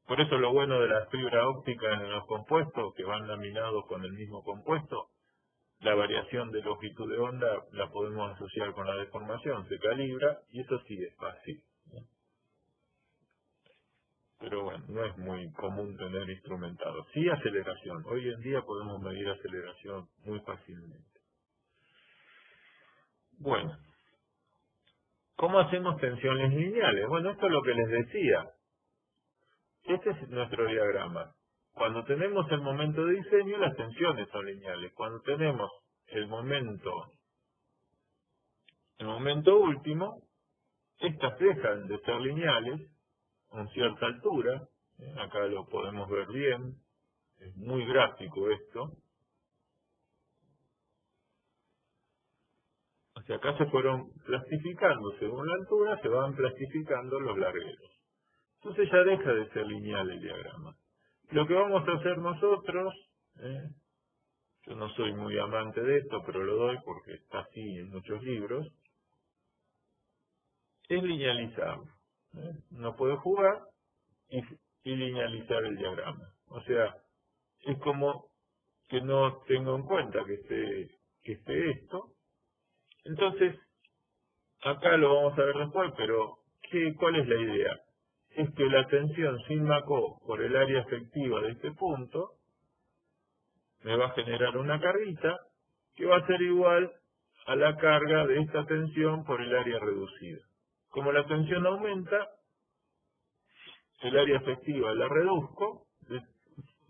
Por eso lo bueno de la fibra óptica en los compuestos, que van laminados con el mismo compuesto, la variación de longitud de onda la podemos asociar con la deformación, se calibra y eso sí es fácil. Pero bueno, no es muy común tener instrumentado. Sí aceleración. Hoy en día podemos medir aceleración muy fácilmente. Bueno, ¿cómo hacemos tensiones lineales? Bueno, esto es lo que les decía. Este es nuestro diagrama. Cuando tenemos el momento de diseño, las tensiones son lineales. Cuando tenemos el momento el momento último, estas dejan de ser lineales con cierta altura. Acá lo podemos ver bien, es muy gráfico esto. O sea, acá se fueron plastificando según la altura, se van plastificando los largueros. Entonces ya deja de ser lineal el diagrama. Lo que vamos a hacer nosotros, yo no soy muy amante de esto, pero lo doy porque está así en muchos libros, es linealizarlo. Uno puede jugar y linealizar el diagrama. O sea, es como que no tengo en cuenta que esté esto. Entonces, acá lo vamos a ver después, pero ¿cuál es la idea? Es que la tensión sigma co por el área efectiva de este punto me va a generar una carguita que va a ser igual a la carga de esta tensión por el área reducida. Como la tensión aumenta, el área efectiva la reduzco de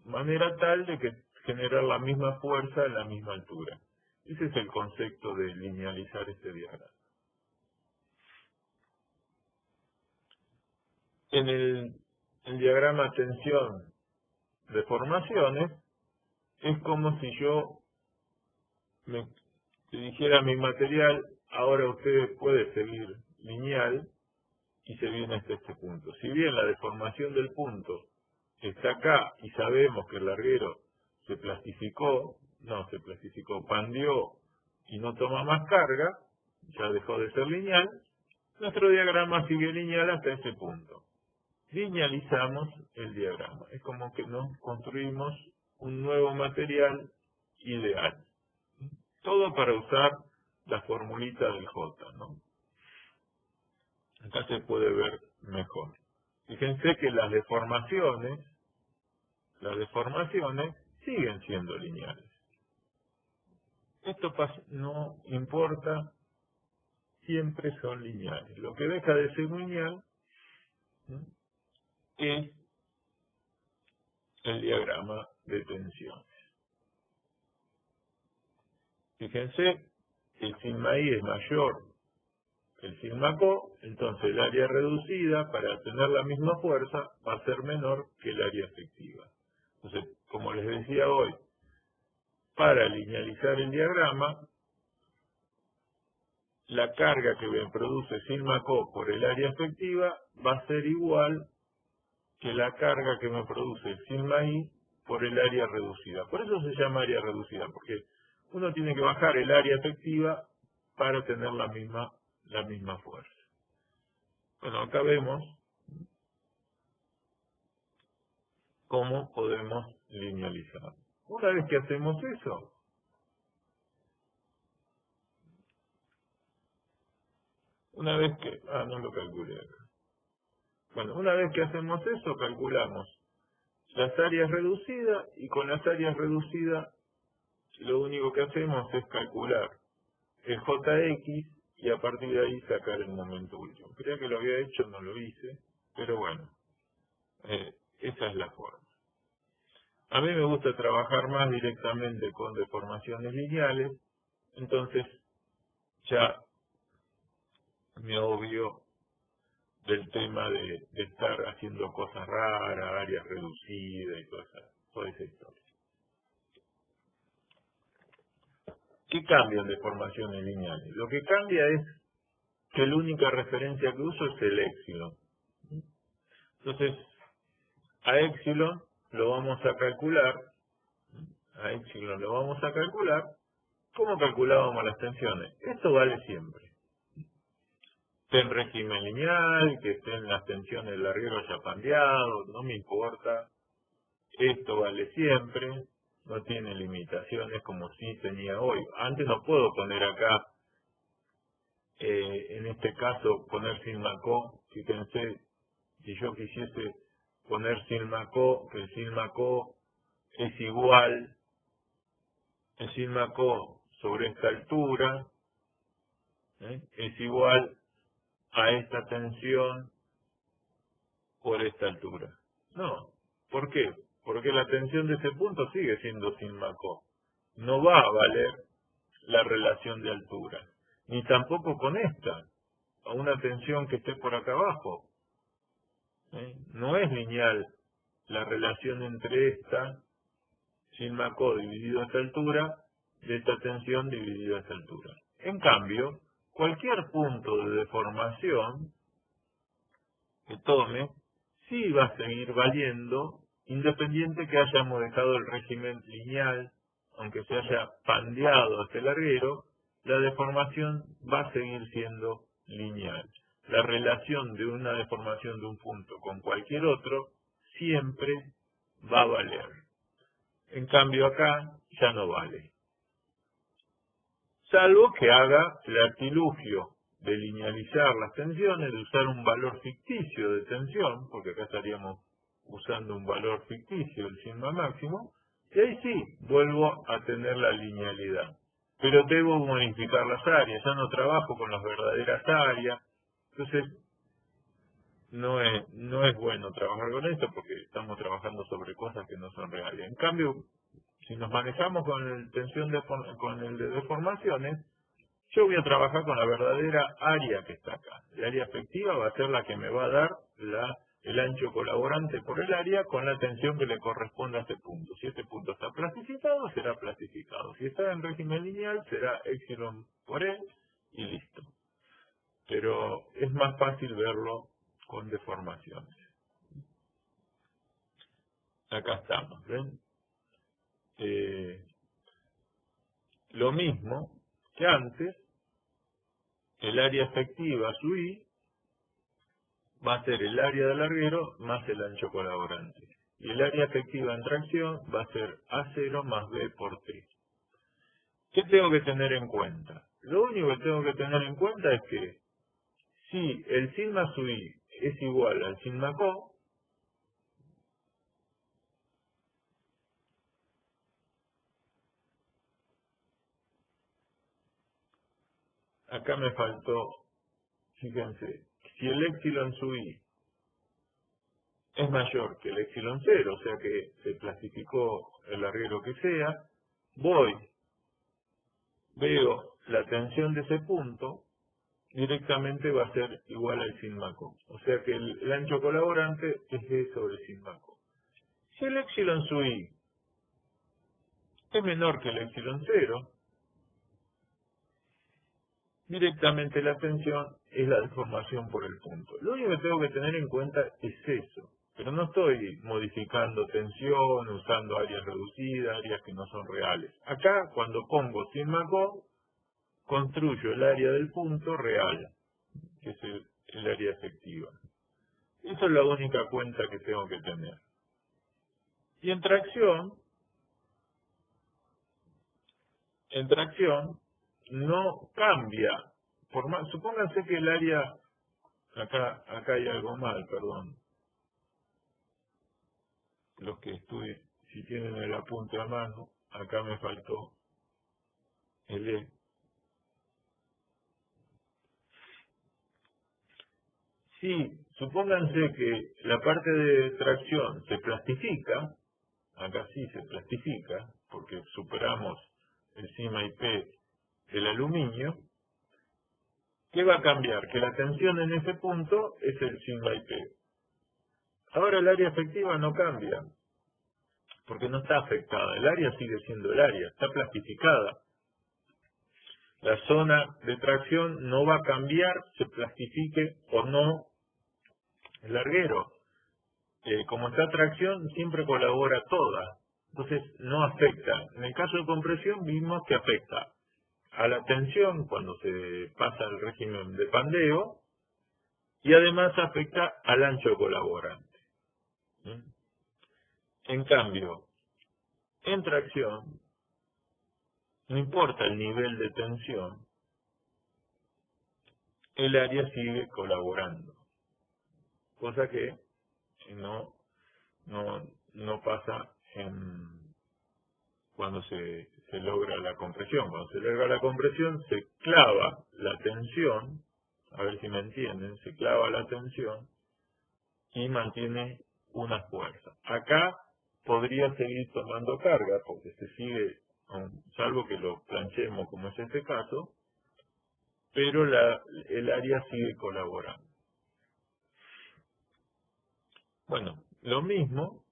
manera tal de que generar la misma fuerza a la misma altura. Ese es el concepto de linealizar este diagrama. En el diagrama tensión-deformaciones, es como si yo le dijera a mi material, ahora usted puede seguir lineal, y se viene hasta este punto. Si bien la deformación del punto está acá, y sabemos que el larguero pandeó y no toma más carga, ya dejó de ser lineal, nuestro diagrama sigue lineal hasta ese punto. Linealizamos el diagrama. Es como que nos construimos un nuevo material ideal. Todo para usar la formulita del J, ¿no? Acá se puede ver mejor. Fíjense que las deformaciones siguen siendo lineales. Esto no importa, siempre son lineales. Lo que deja de ser lineal, ¿no?, es el diagrama de tensiones. Fíjense, el sigma I es mayor que el sigma co, entonces el área reducida para tener la misma fuerza va a ser menor que el área efectiva. Entonces, como les decía hoy, para linealizar el diagrama, la carga que me produce sigma co por el área efectiva va a ser igual que la carga que me produce sigma I por el área reducida. Por eso se llama área reducida, porque uno tiene que bajar el área efectiva para tener la misma fuerza. Bueno, acá vemos cómo podemos linealizar. Una vez que hacemos eso, una vez que hacemos eso, calculamos las áreas reducidas, y con las áreas reducidas lo único que hacemos es calcular el Jx y a partir de ahí sacar el momento último. Creía que lo había hecho, no lo hice, pero bueno, esa es la forma. A mí me gusta trabajar más directamente con deformaciones lineales, entonces ya me obvio del tema de estar haciendo cosas raras, áreas reducidas y toda esa historia. ¿Qué cambia en deformaciones lineales? Lo que cambia es que la única referencia que uso es el épsilon. Entonces, a épsilon lo vamos a calcular, ¿cómo calculábamos las tensiones? Esto vale siempre. Esté en régimen lineal, que estén las tensiones del larguero ya pandeados, no me importa. Esto vale siempre, no tiene limitaciones como sí tenía hoy. Antes no puedo poner acá, en este caso, poner sigma co. Fíjense, si yo quisiese poner sigma co, que el sigma co es igual, el sigma co sobre esta altura, es igual a esta tensión por esta altura. No. ¿Por qué? Porque la tensión de ese punto sigue siendo sigma co. No va a valer la relación de altura. ni tampoco con esta, a una tensión que esté por acá abajo. No es lineal la relación entre esta sigma co dividido a esta altura de esta tensión dividido a esta altura. En cambio, cualquier punto de deformación que tome, sí va a seguir valiendo, independiente que hayamos dejado el régimen lineal, aunque se haya pandeado hasta el larguero, la deformación va a seguir siendo lineal. La relación de una deformación de un punto con cualquier otro siempre va a valer. En cambio acá ya no vale. Salvo que haga el artilugio de linealizar las tensiones, de usar un valor ficticio de tensión, porque acá estaríamos usando un valor ficticio, el sigma máximo, y ahí sí vuelvo a tener la linealidad. Pero debo modificar las áreas, ya no trabajo con las verdaderas áreas, entonces no es bueno trabajar con esto porque estamos trabajando sobre cosas que no son reales. En cambio, si nos manejamos con el con el de deformaciones, yo voy a trabajar con la verdadera área que está acá. El área efectiva va a ser la que me va a dar el ancho colaborante por el área con la tensión que le corresponde a este punto. Si este punto está plastificado, será plastificado. Si está en régimen lineal, será epsilon por E y listo. Pero es más fácil verlo con deformaciones. Acá estamos, ¿ven? Lo mismo que antes, el área efectiva, su I, va a ser el área del larguero más el ancho colaborante. Y el área efectiva en tracción va a ser A0 más B por T. ¿Qué tengo que tener en cuenta? Lo único que tengo que tener en cuenta es que si el sigma sub I es igual al sigma co, acá me faltó, fíjense, si el epsilon sub I es mayor que el epsilon 0, o sea que se clasificó el larguero que sea, veo la tensión de ese punto, directamente va a ser igual al sigma co. O sea que el ancho colaborante es D sobre sigma co. Si el epsilon sub I es menor que el epsilon 0, directamente la tensión es la deformación por el punto. Lo único que tengo que tener en cuenta es eso. Pero no estoy modificando tensión, usando áreas reducidas, áreas que no son reales. Acá, cuando pongo sigma co, construyo el área del punto real, que es el área efectiva. Esa es la única cuenta que tengo que tener. Y en tracción no cambia. Supónganse que el área, acá hay algo mal, perdón. Los que estudien, si tienen el apunte a mano, acá me faltó el E. Si supónganse que la parte de tracción se plastifica, acá sí se plastifica, porque superamos el sigma y P del aluminio, ¿qué va a cambiar? Que la tensión en ese punto es el sigma y P. Ahora el área efectiva no cambia, porque no está afectada, el área sigue siendo el área, está plastificada. La zona de tracción no va a cambiar, se plastifique o no el larguero. Como está tracción, siempre colabora toda, entonces no afecta. En el caso de compresión vimos que afecta a la tensión cuando se pasa al régimen de pandeo y además afecta al ancho colaborante. En cambio, en tracción, no importa el nivel de tensión, el área sigue colaborando, cosa que no pasa cuando se logra la compresión. Cuando se logra la compresión se clava la tensión, a ver si me entienden, se clava la tensión y mantiene una fuerza. Acá podría seguir tomando carga porque se sigue, salvo que lo planchemos como es este caso, pero el área sigue colaborando. Bueno, lo mismo,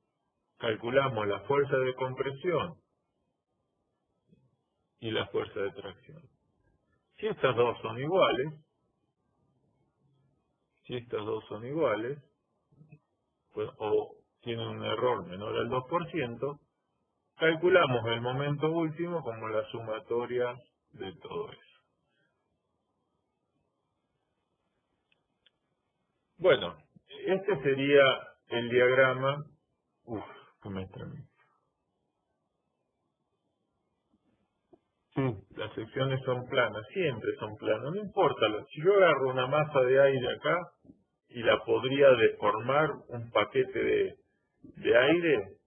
calculamos la fuerza de compresión y la fuerza de tracción. Si estas dos son iguales, pues, o tienen un error menor al 2%, calculamos el momento último como la sumatoria de todo eso. Bueno, este sería el diagrama. Que me extraño. Las secciones son planas, siempre son planas, no importa. Si yo agarro una masa de aire acá y la podría deformar un paquete de aire,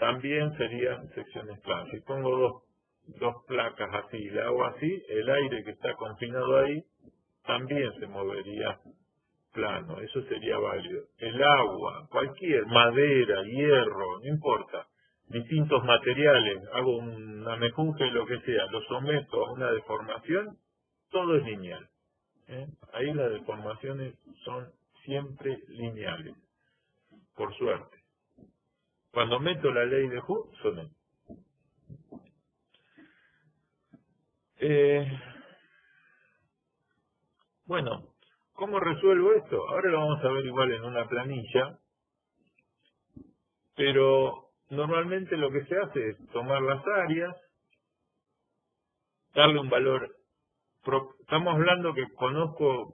también serían secciones planas. Si pongo dos placas así y la hago así, el aire que está confinado ahí también se movería plano, eso sería válido. El agua, cualquier, madera, hierro, no importa, distintos materiales, hago una mejunje, lo que sea, lo someto a una deformación, todo es lineal. Ahí las deformaciones son siempre lineales, por suerte. Cuando meto la ley de Hooke, son bueno, ¿cómo resuelvo esto? Ahora lo vamos a ver igual en una planilla, pero normalmente lo que se hace es tomar las áreas, darle un valor. Estamos hablando que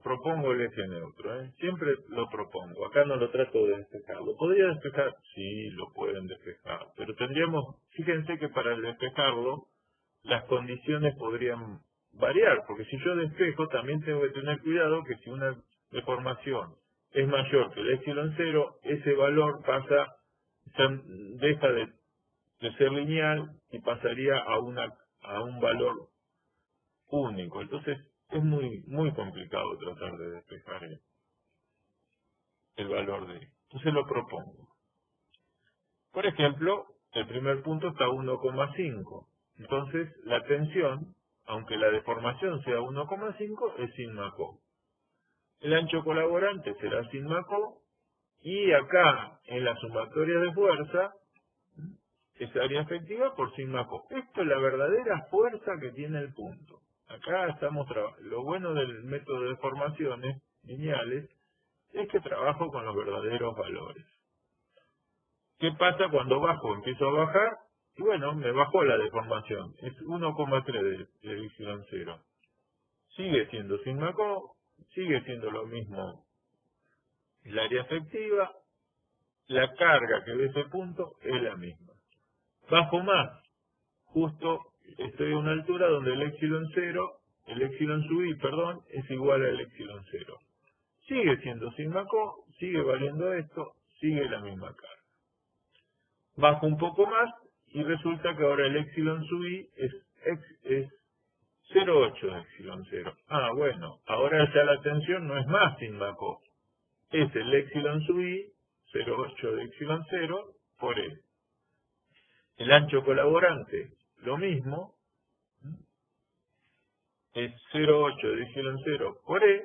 propongo el eje neutro, siempre lo propongo, acá no lo trato de despejar. ¿Lo podría despejar? Sí, lo pueden despejar, pero fíjense que para despejarlo, las condiciones podrían variar, porque si yo despejo también tengo que tener cuidado que si una deformación es mayor que el epsilon 0, ese valor deja de ser lineal y pasaría a un valor único. Entonces es muy complicado tratar de despejar el valor de esto. Entonces lo propongo. Por ejemplo, el primer punto está a 1,5. Entonces la tensión, aunque la deformación sea 1,5, es sigma co. El ancho colaborante será sigma co. Y acá, en la sumatoria de fuerza, es área efectiva por sigma co. Esto es la verdadera fuerza que tiene el punto. Acá estamos trabajando. Lo bueno del método de deformaciones lineales es que trabajo con los verdaderos valores. ¿Qué pasa cuando empiezo a bajar? Y bueno, me bajó la deformación. Es 1,3 de epsilon 0. Sigue siendo sigma co, sigue siendo lo mismo el área efectiva, la carga que ve ese punto es la misma. Bajo más, justo estoy a una altura donde el epsilon sub i, es igual al epsilon 0. Sigue siendo sigma co, sigue valiendo esto, sigue la misma carga. Bajo un poco más y resulta que ahora el epsilon sub i es 0,8 de epsilon 0. Bueno, ahora ya la tensión no es más sigma co, es el epsilon sub i, 0,8 de epsilon 0 por E. El ancho colaborante, lo mismo, es 0,8 de epsilon 0 por E,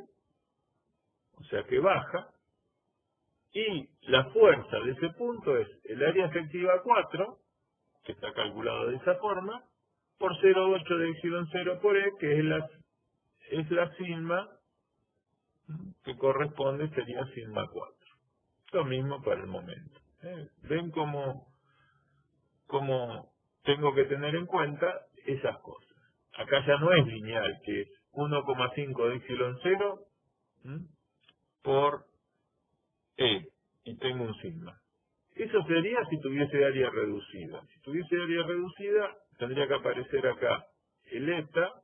o sea que baja, y la fuerza de ese punto es el área efectiva 4, que está calculado de esa forma, por 0,8 de epsilon 0 por E, que es la sigma que corresponde, sería sigma 4. Lo mismo para el momento. ¿Ven cómo tengo que tener en cuenta esas cosas? Acá ya no es lineal, que es 1,5 de epsilon 0 por E, y tengo un sigma. Eso sería si tuviese área reducida. Si tuviese área reducida, tendría que aparecer acá el eta,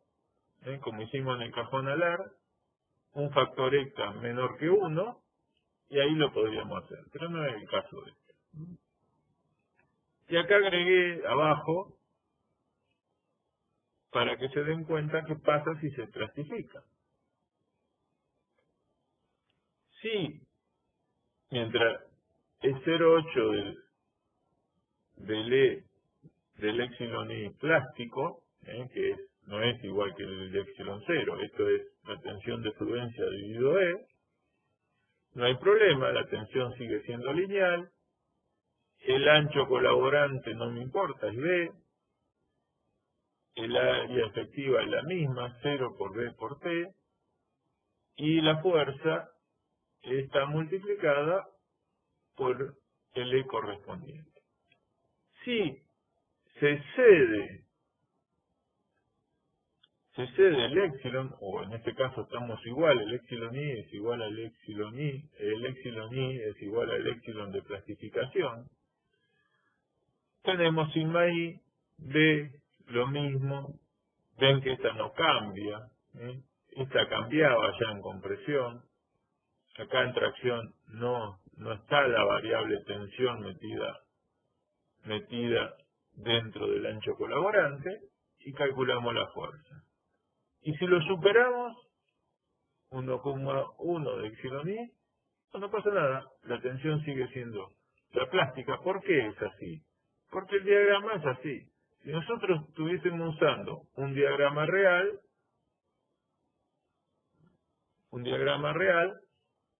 como hicimos en el cajón alar, un factor eta menor que 1, y ahí lo podríamos hacer, pero no es el caso de esto. Y acá agregué abajo, para que se den cuenta qué pasa si se estratifica. Si, mientras es 0,8 del epsilon i plástico, que es no es igual que el epsilon 0, esto es la tensión de fluencia dividido E, no hay problema, la tensión sigue siendo lineal, el ancho colaborante no me importa, es B, el área efectiva es la misma, 0 por B por T, y la fuerza está multiplicada por el E correspondiente. Si se cede el epsilon, o en este caso estamos igual, el epsilon i es igual al epsilon i, el epsilon i es igual al epsilon de plastificación, tenemos sigma i, B, lo mismo, ven que esta no cambia, ¿eh? Esta cambiaba ya en compresión, acá en tracción no está la variable tensión metida dentro del ancho colaborante, y calculamos la fuerza. Y si lo superamos, 1,1 de epsilon i, no pasa nada, la tensión sigue siendo la plástica. ¿Por qué es así? Porque el diagrama es así. Si nosotros estuviésemos usando un diagrama real,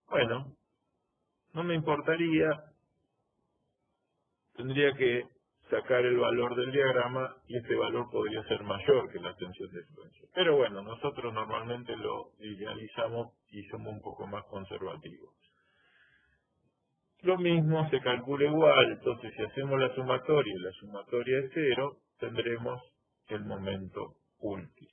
bueno, no me importaría, tendría que sacar el valor del diagrama y este valor podría ser mayor que la tensión de fluencia. Pero bueno, nosotros normalmente lo idealizamos y somos un poco más conservativos. Lo mismo se calcula igual, entonces si hacemos la sumatoria y la sumatoria es 0, tendremos el momento último.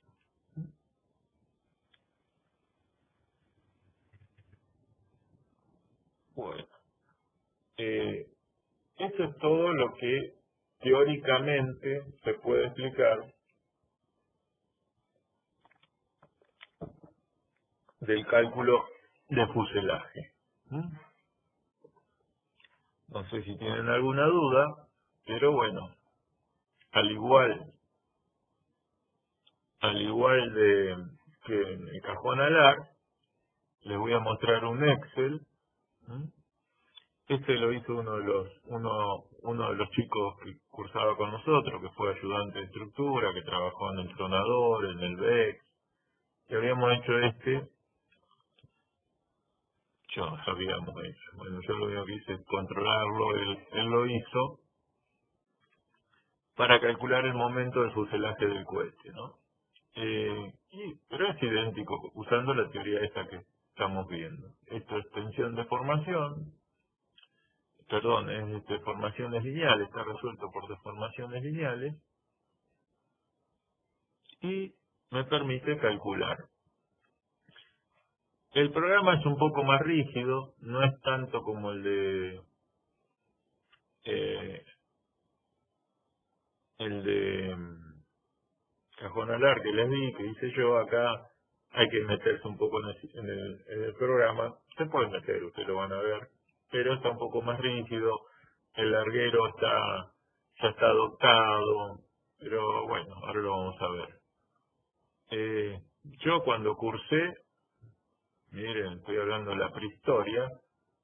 Bueno, eso es todo lo que teóricamente se puede explicar del cálculo de fuselaje. No sé si tienen alguna duda, pero bueno, al igual de que en el cajón alar, les voy a mostrar un Excel. Este lo hizo uno de los chicos que cursaba con nosotros, que fue ayudante de estructura, que trabajó en el tronador, en el BEX, y habíamos hecho habíamos hecho. Bueno, yo lo único que hice es controlarlo, él lo hizo para calcular el momento del fuselaje del cohete, ¿no? Pero es idéntico, usando la teoría esta que estamos viendo. Esto es tensión de formación, es deformaciones lineales, está resuelto por deformaciones lineales, y me permite calcular. El programa es un poco más rígido, no es tanto como el de cajón alar que les di, que hice yo acá. Hay que meterse un poco en el programa, se puede meter, ustedes lo van a ver, pero está un poco más rígido, el larguero ya está adoptado, pero bueno, ahora lo vamos a ver. Yo cuando cursé, miren, estoy hablando de la prehistoria,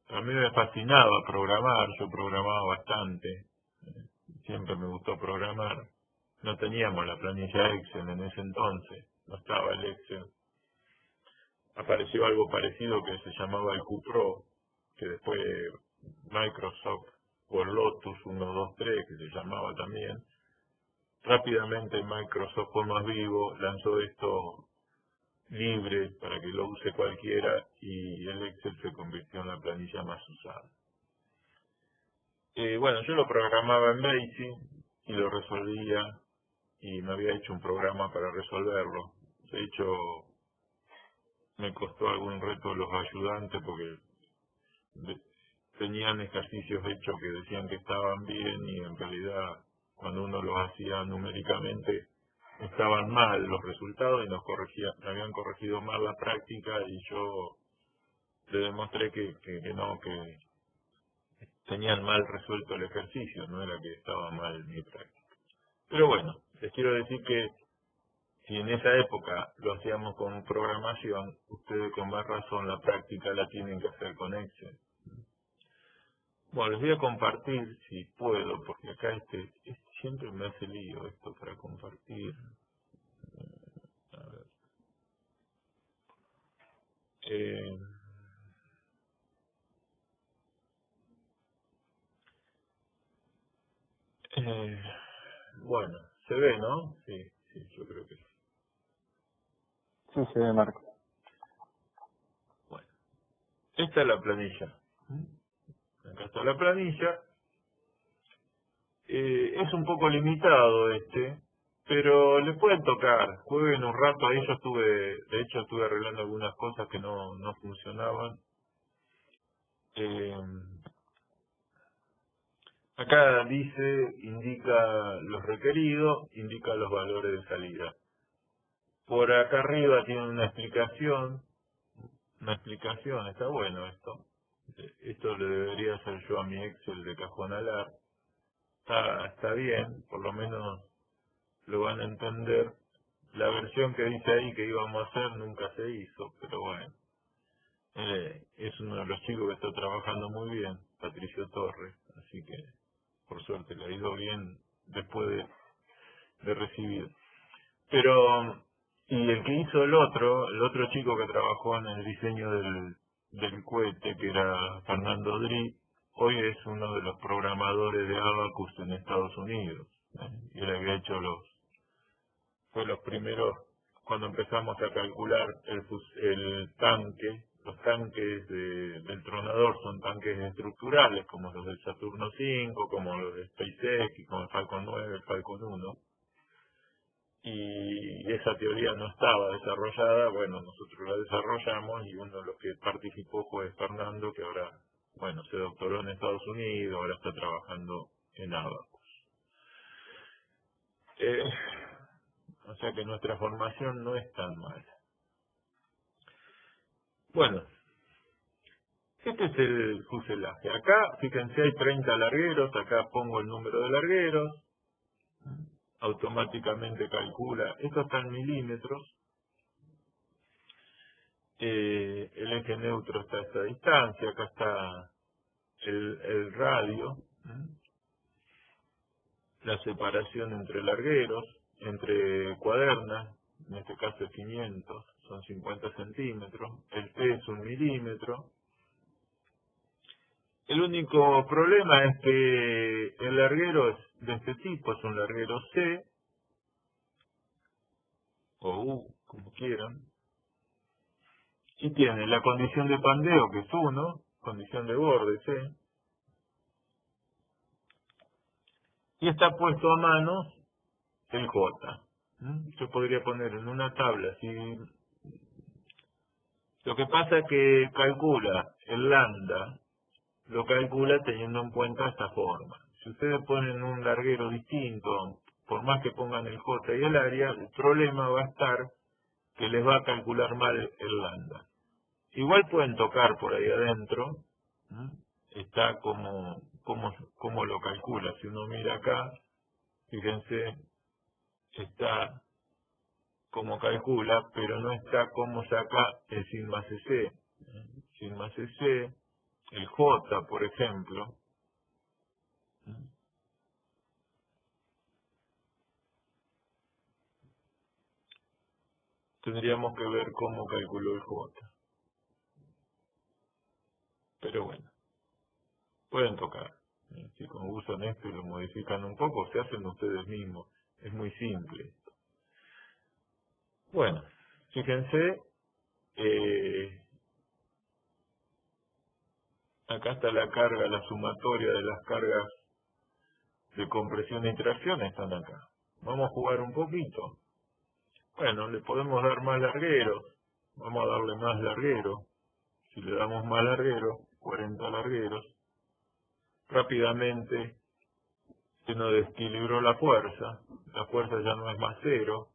a mí me fascinaba programar, yo programaba bastante, siempre me gustó programar. No teníamos la planilla Excel en ese entonces, no estaba el Excel. Apareció algo parecido que se llamaba el QPro, que después Microsoft, o el Lotus 123, que se llamaba también. Rápidamente Microsoft fue más vivo, lanzó esto libre para que lo use cualquiera, y el Excel se convirtió en la planilla más usada. Bueno, yo lo programaba en BASIC y lo resolvía, y me había hecho un programa para resolverlo. De hecho, me costó algún reto los ayudantes porque tenían ejercicios hechos que decían que estaban bien, y en realidad cuando uno los hacía numéricamente estaban mal los resultados, y me habían corregido mal la práctica, y yo le demostré que tenían mal resuelto el ejercicio, no era que estaba mal mi práctica. Pero bueno, les quiero decir que si en esa época lo hacíamos con programación, ustedes con más razón la práctica la tienen que hacer con Excel. Bueno, les voy a compartir, si puedo, porque acá siempre me hace lío esto para compartir. Eh, eh, bueno, se ve, ¿no? Sí, sí, yo creo que sí. Sí, se ve, Marco. Bueno, esta es la planilla. Acá está la planilla. Es un poco limitado pero le pueden tocar. Jueguen un rato ahí. De hecho estuve arreglando algunas cosas que no funcionaban. Eh, Acá indica los requeridos, indica los valores de salida. Por acá arriba tiene una explicación, está bueno esto. Esto le debería hacer yo a mi Excel de cajonalar. Está bien, por lo menos lo van a entender. La versión que dice ahí que íbamos a hacer nunca se hizo, pero bueno. Es uno de los chicos que está trabajando muy bien, Patricio Torres, así que por suerte le ha ido bien después de recibir. Pero, y el que hizo el otro chico que trabajó en el diseño del cohete, que era Fernando Dri, hoy es uno de los programadores de Abacus en Estados Unidos. Y él había hecho fue los primeros, cuando empezamos a calcular el tanque. Los tanques del Tronador son tanques estructurales, como los del Saturno V, como los de SpaceX, y como el Falcon 9, el Falcon 1. Y esa teoría no estaba desarrollada, bueno, nosotros la desarrollamos y uno de los que participó fue Fernando, que ahora, bueno, se doctoró en Estados Unidos, ahora está trabajando en Abacus. O sea que nuestra formación no es tan mala. Bueno, este es el fuselaje. Acá, fíjense, hay 30 largueros, acá pongo el número de largueros, automáticamente calcula, esto está en milímetros, el eje neutro está a esta distancia, acá está el radio, la separación entre largueros, entre cuadernas, en este caso es 500, son 50 centímetros, el P es 1 milímetro. El único problema es que el larguero es de este tipo, es un larguero C, o U, como quieran, y tiene la condición de pandeo, que es 1, condición de borde C, y está puesto a mano el J. Yo podría poner en una tabla, si lo que pasa es que calcula el lambda, lo calcula teniendo en cuenta esta forma. Si ustedes ponen un larguero distinto, por más que pongan el J y el área, el problema va a estar que les va a calcular mal el lambda. Igual pueden tocar por ahí adentro, está como lo calcula. Si uno mira acá, fíjense, está como calcula, pero no está como saca el sigma CC. Sigma CC, el J, por ejemplo, tendríamos que ver cómo calculó el J. Pero bueno, pueden tocar. Si como usan esto y lo modifican un poco, se hacen ustedes mismos. Es muy simple. Bueno, fíjense, acá está la carga, la sumatoria de las cargas de compresión y tracción están acá. Vamos a jugar un poquito. Bueno, le podemos dar más largueros. Vamos a darle más larguero. Si le damos más larguero, 40 largueros, rápidamente se nos desequilibró la fuerza. La fuerza ya no es más 0.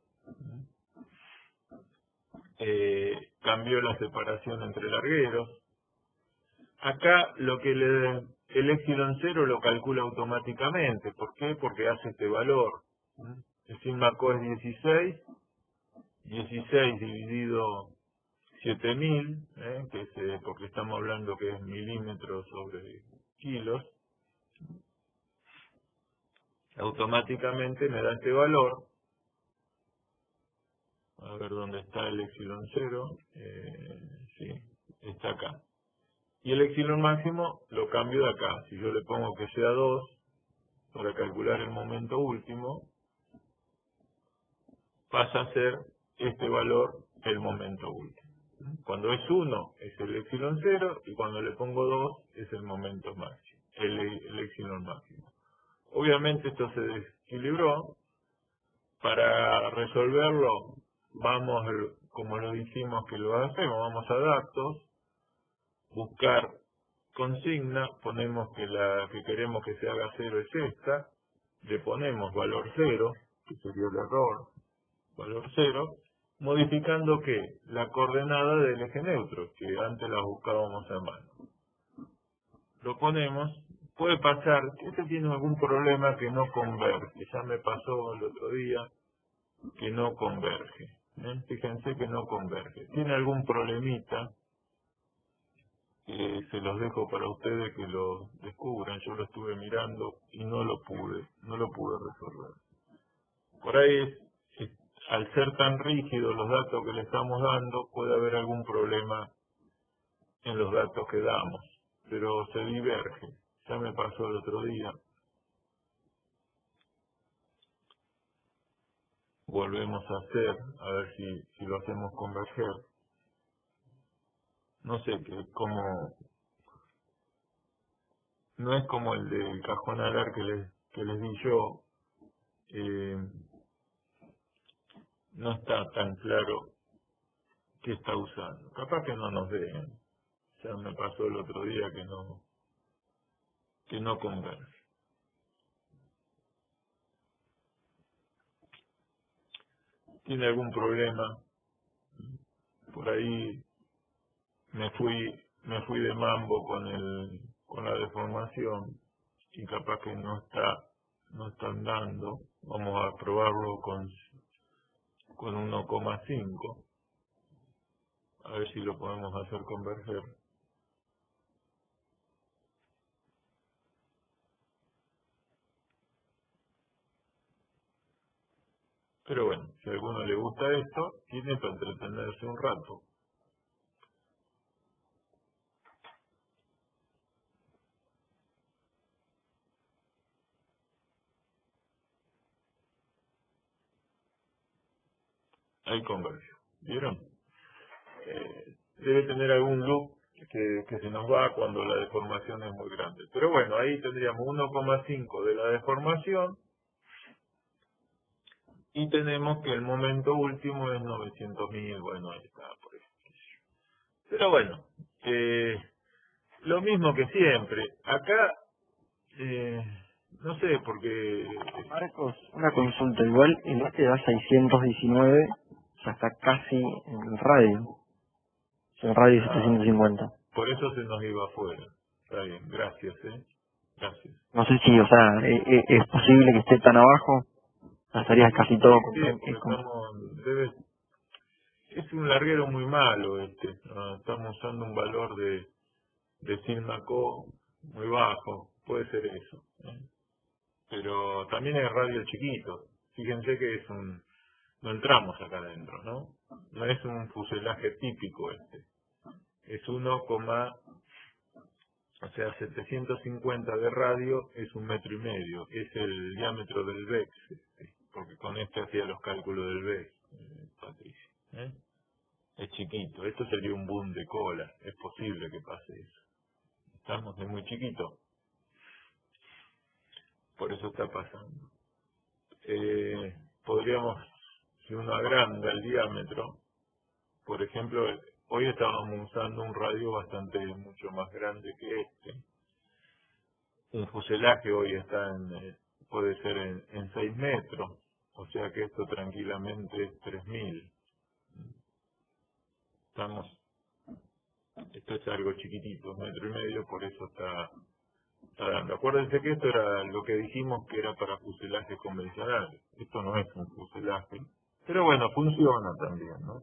Cambió la separación entre largueros. Acá el epsilon 0 lo calcula automáticamente. ¿Por qué? Porque hace este valor. El sigma co es 16 dividido 7000, que es, porque estamos hablando que es milímetros sobre kilos, automáticamente me da este valor. A ver dónde está el epsilon 0, ¿sí? Está acá. Y el epsilon máximo lo cambio de acá. Si yo le pongo que sea 2, para calcular el momento último, pasa a ser este valor el momento último. Cuando es 1 es el epsilon 0 y cuando le pongo 2 es el momento máximo, el epsilon máximo. Obviamente esto se desequilibró. Para resolverlo, vamos, como lo dijimos que lo hacemos, vamos a datos, buscar consigna, ponemos que la que queremos que se haga 0 es esta, le ponemos valor 0, que sería el error, valor 0, modificando que la coordenada del eje neutro, que antes la buscábamos a mano. Lo ponemos, puede pasar que este tiene algún problema que no converge, ya me pasó el otro día que no converge, fíjense que no converge, tiene algún problemita, se los dejo para ustedes que lo descubran, yo lo estuve mirando y no lo pude resolver. Por ahí al ser tan rígidos los datos que le estamos dando, puede haber algún problema en los datos que damos, pero se diverge. Ya me pasó el otro día. Volvemos a hacer, a ver si lo hacemos converger. No sé, no es como el del cajón alar que les di yo, no está tan claro qué está usando. Capaz que no nos den. Ya me pasó el otro día que no converge. ¿Tiene algún problema? Por ahí me fui de mambo con la deformación y capaz que no están dando. Vamos a probarlo con 1,5. A ver si lo podemos hacer converger. Pero bueno, si a alguno le gusta esto, tiene para entretenerse un rato. Ahí converge. ¿Vieron? Debe tener algún loop que se nos va cuando la deformación es muy grande. Pero bueno, ahí tendríamos 1,5 de la deformación y tenemos que el momento último es 900.000. Bueno, ahí está, por eso. Pero bueno, lo mismo que siempre. Acá, no sé, porque... Marcos, una consulta. Igual en este da 619, ya está casi en el radio. En radio 750. Por eso se nos iba afuera. Está bien, gracias, Gracias. No sé si, o sea, es posible que esté tan abajo. Ya estaría casi todo Sí, porque es un larguero muy malo este. Estamos usando un valor de sigma co muy bajo. Puede ser eso. Pero también es radio chiquito. Fíjense que no entramos acá adentro, ¿no? No es un fuselaje típico este. Es 750 de radio es 1,5 metros. Es el diámetro del VEX, porque con este hacía los cálculos del VEX, Patricia. Es chiquito. Esto sería un boom de cola. Es posible que pase eso. Estamos de muy chiquito. Por eso está pasando. Podríamos, si uno agranda el diámetro, por ejemplo, hoy estábamos usando un radio mucho más grande que este. Un fuselaje hoy puede ser en 6 metros, o sea que esto tranquilamente es 3.000. Esto es algo chiquitito, 1,5 metros, por eso está dando. Acuérdense que esto era lo que dijimos que era para fuselajes convencionales. Esto no es un fuselaje, pero bueno, funciona también, ¿no?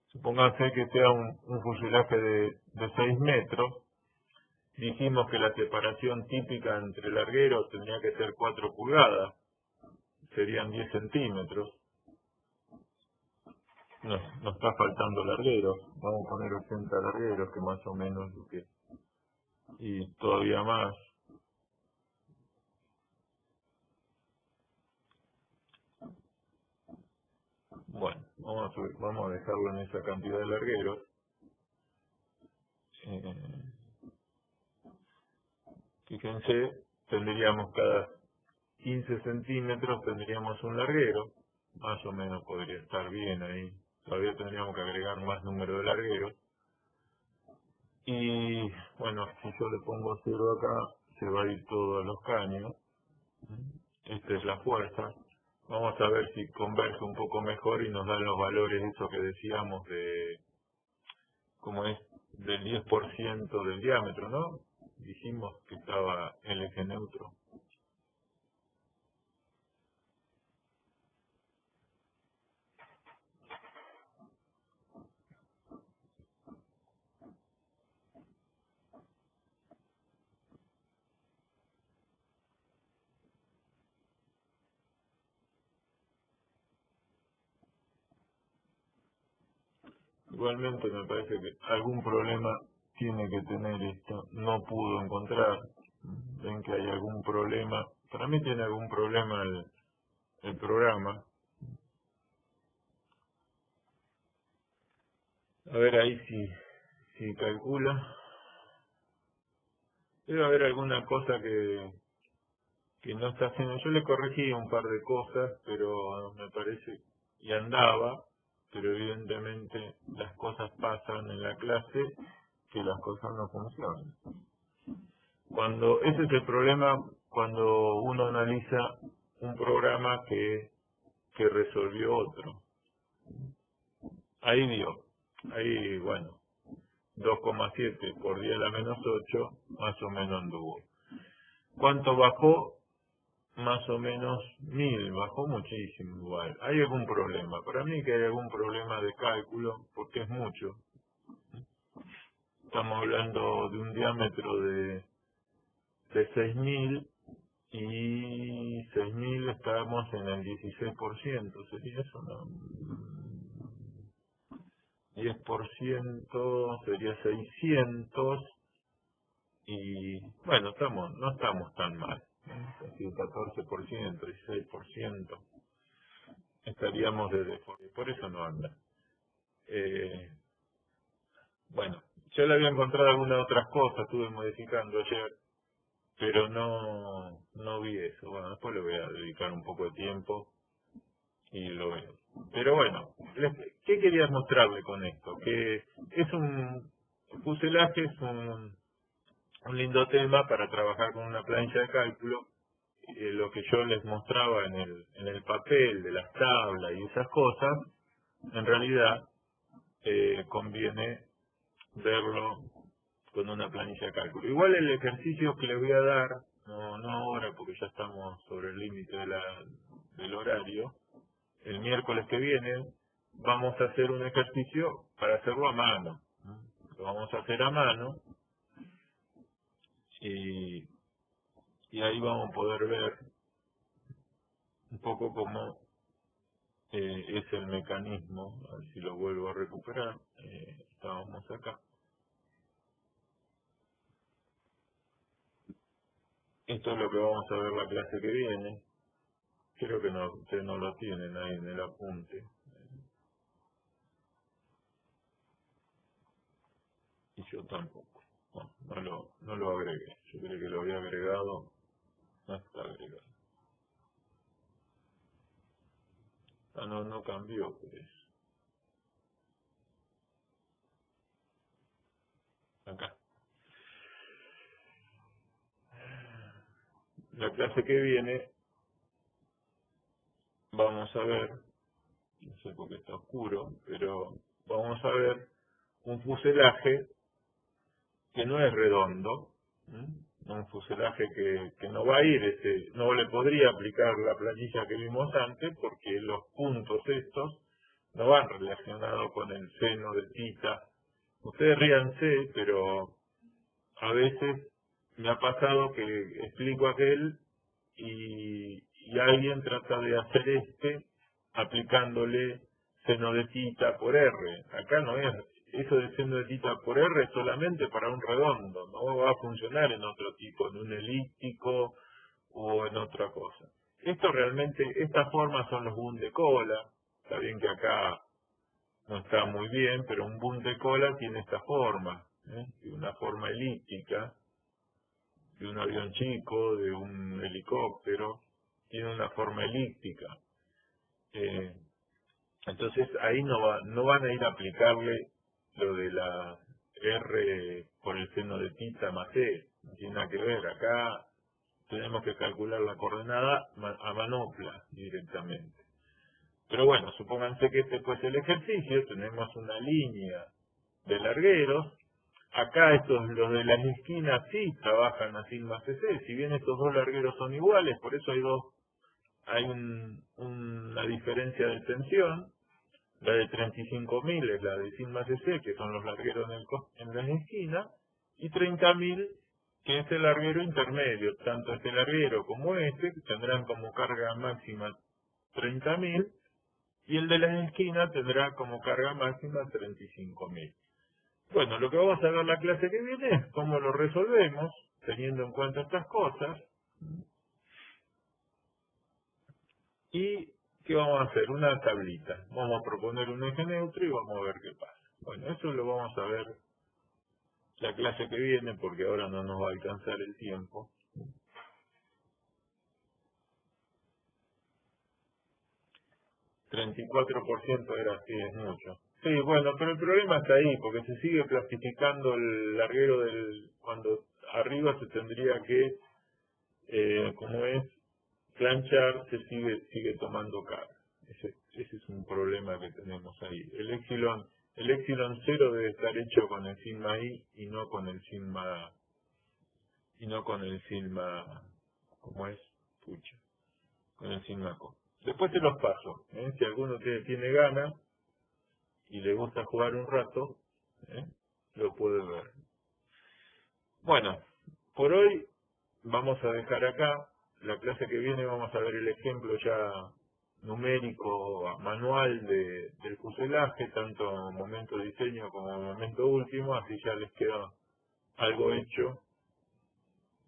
Supónganse que sea un fuselaje de 6 metros. Dijimos que la separación típica entre largueros tendría que ser 4 pulgadas. Serían 10 centímetros. nos está faltando largueros. Vamos a poner 80 largueros, que más o menos lo que, y todavía más. Bueno, vamos a dejarlo en esa cantidad de largueros. Fíjense, tendríamos cada 15 centímetros tendríamos un larguero, más o menos podría estar bien ahí. Todavía tendríamos que agregar más número de largueros. Y bueno, si yo le pongo 0 acá, se va a ir todo a los caños. Esta es la fuerza. Vamos a ver si converge un poco mejor y nos dan los valores, eso que decíamos de, como es, del 10% del diámetro, ¿no? Dijimos que estaba el eje neutro. Igualmente me parece que algún problema tiene que tener esto. No pudo encontrar. Ven que hay algún problema. Para mí tiene algún problema el programa. A ver ahí si calcula. Debe haber alguna cosa que no está haciendo. Yo le corregí un par de cosas, pero me parece, y andaba, pero evidentemente las cosas pasan en la clase, que las cosas no funcionan. Ese es el problema cuando uno analiza un programa que resolvió otro. Ahí vio, ahí bueno, 2,7 por 10 a la menos 8, más o menos anduvo. ¿Cuánto bajó? Más o menos 1000, bajó muchísimo igual. ¿Hay algún problema? Para mí que hay algún problema de cálculo, porque es mucho. Estamos hablando de un diámetro de 6000, y 6000 estamos en el 16%, sería eso, ¿no? 10% sería 600, y bueno, no estamos tan mal, casi un 14%, 16%, estaríamos por eso no anda. Bueno, yo le había encontrado algunas otras cosas, estuve modificando ayer, pero no vi eso. Bueno, después le voy a dedicar un poco de tiempo y lo veo. Pero bueno, ¿qué quería mostrarle con esto? Que es un fuselaje, es un lindo tema para trabajar con una plancha de cálculo. Lo que yo les mostraba en el papel de las tablas y esas cosas, en realidad conviene verlo con una planilla de cálculo. Igual el ejercicio que les voy a dar, no ahora porque ya estamos sobre el límite del horario, el miércoles que viene vamos a hacer un ejercicio para hacerlo a mano. Lo vamos a hacer a mano y ahí vamos a poder ver un poco cómo es el mecanismo. A ver si lo vuelvo a recuperar. Estábamos acá. Esto es lo que vamos a ver la clase que viene. Creo que no, ustedes no lo tienen ahí en el apunte. Y yo tampoco. Bueno, no lo agregué. Yo creo que lo había agregado. No está agregado. No cambió por eso. Acá. La clase que viene vamos a ver, no sé por qué está oscuro, pero vamos a ver un fuselaje que no es redondo, un fuselaje que no va a ir, no le podría aplicar la planilla que vimos antes porque los puntos estos no van relacionados con el seno de tita. Ustedes ríanse, pero a veces me ha pasado que explico aquel y alguien trata de hacer aplicándole seno de tita por R. Acá no es, eso de seno de tita por R es solamente para un redondo, no va a funcionar en otro tipo, en un elíptico o en otra cosa. Esto realmente, estas formas son los boom de cola. Está bien que acá no está muy bien, pero un boom de cola tiene esta forma, de una forma elíptica, de un avión chico, de un helicóptero, tiene una forma elíptica. Entonces ahí no van a ir a aplicarle lo de la R por el seno de tita más E, no tiene nada que ver. Acá tenemos que calcular la coordenada a manopla directamente. Pero bueno, supónganse que este fuese el ejercicio, tenemos una línea de largueros. Acá los de las esquinas sí trabajan a sigma CC, si bien estos dos largueros son iguales, por eso hay una diferencia de tensión. La de 35.000 es la de sigma CC, que son los largueros en las esquinas, y 30.000, que es el larguero intermedio. Tanto este larguero como este tendrán como carga máxima 30.000, y el de las esquinas tendrá como carga máxima 35.000. Bueno, lo que vamos a ver la clase que viene es cómo lo resolvemos, teniendo en cuenta estas cosas. ¿Y qué vamos a hacer? Una tablita. Vamos a proponer un eje neutro y vamos a ver qué pasa. Bueno, eso lo vamos a ver la clase que viene, porque ahora no nos va a alcanzar el tiempo. ¿34% era así, es mucho? Sí, bueno, pero el problema está ahí, porque se sigue plastificando el larguero cuando arriba se tendría que, como es, planchar, se sigue tomando carga. Ese es un problema que tenemos ahí. El epsilon 0 debe estar hecho con el sigma I y no con el sigma, ¿cómo es? Pucha, con el sigma co. Después se los paso, si alguno tiene ganas y le gusta jugar un rato, lo puede ver. Bueno, por hoy vamos a dejar acá. La clase que viene vamos a ver el ejemplo ya numérico, manual del fuselaje, tanto momento diseño como momento último, así ya les queda algo hecho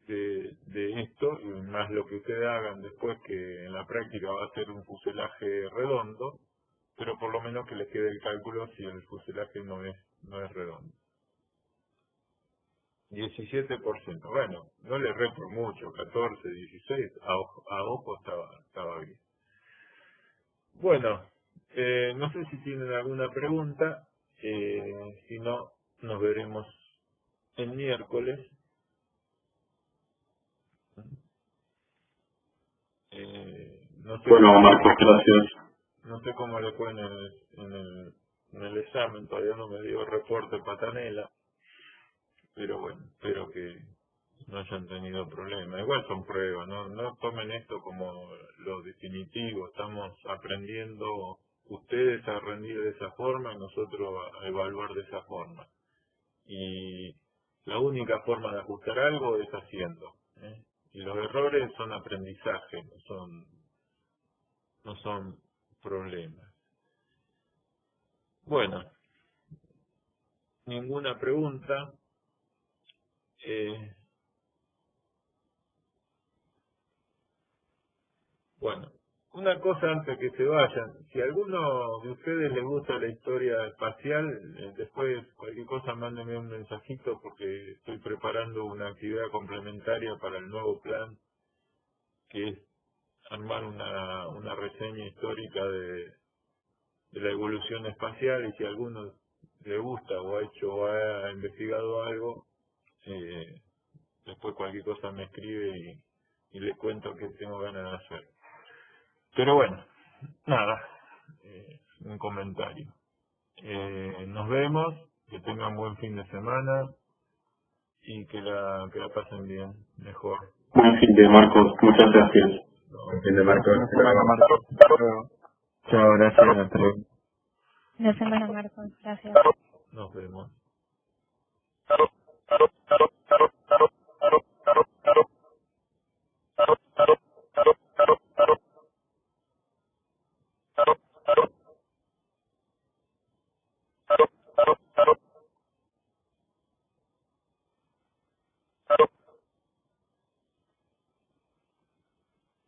de esto, y más lo que ustedes hagan después, que en la práctica va a ser un fuselaje redondo, pero por lo menos que les quede el cálculo si el fuselaje no es redondo. 17%, bueno, no le erré por mucho, 14, 16, a ojo estaba bien. Bueno, no sé si tienen alguna pregunta, si no, nos veremos el miércoles. No sé, Bueno, Marcos, gracias. no sé cómo le fue en el examen, todavía no me dio reporte Patanela, pero bueno, espero que no hayan tenido problemas. Igual son pruebas, no tomen esto como lo definitivo, estamos aprendiendo ustedes a rendir de esa forma y nosotros a evaluar de esa forma. Y la única forma de ajustar algo es haciendo, y los errores son aprendizaje, no son problemas. Bueno, ninguna pregunta. Bueno, una cosa antes que se vayan, si a alguno de ustedes les gusta la historia espacial, después cualquier cosa mándenme un mensajito, porque estoy preparando una actividad complementaria para el nuevo plan, que es armar una reseña histórica de la evolución espacial, y si a alguno le gusta o ha hecho o ha investigado algo, después cualquier cosa me escribe y le cuento qué tengo ganas de hacer. Pero bueno, nada, un comentario. Nos vemos, que tengan buen fin de semana y que la pasen bien, mejor. Buen fin de Marcos, muchas gracias. Buen fin de Marcos. Marcos. Hasta luego. Chao, gracias, hasta luego. Una semana, Marcos. Gracias. Nos vemos.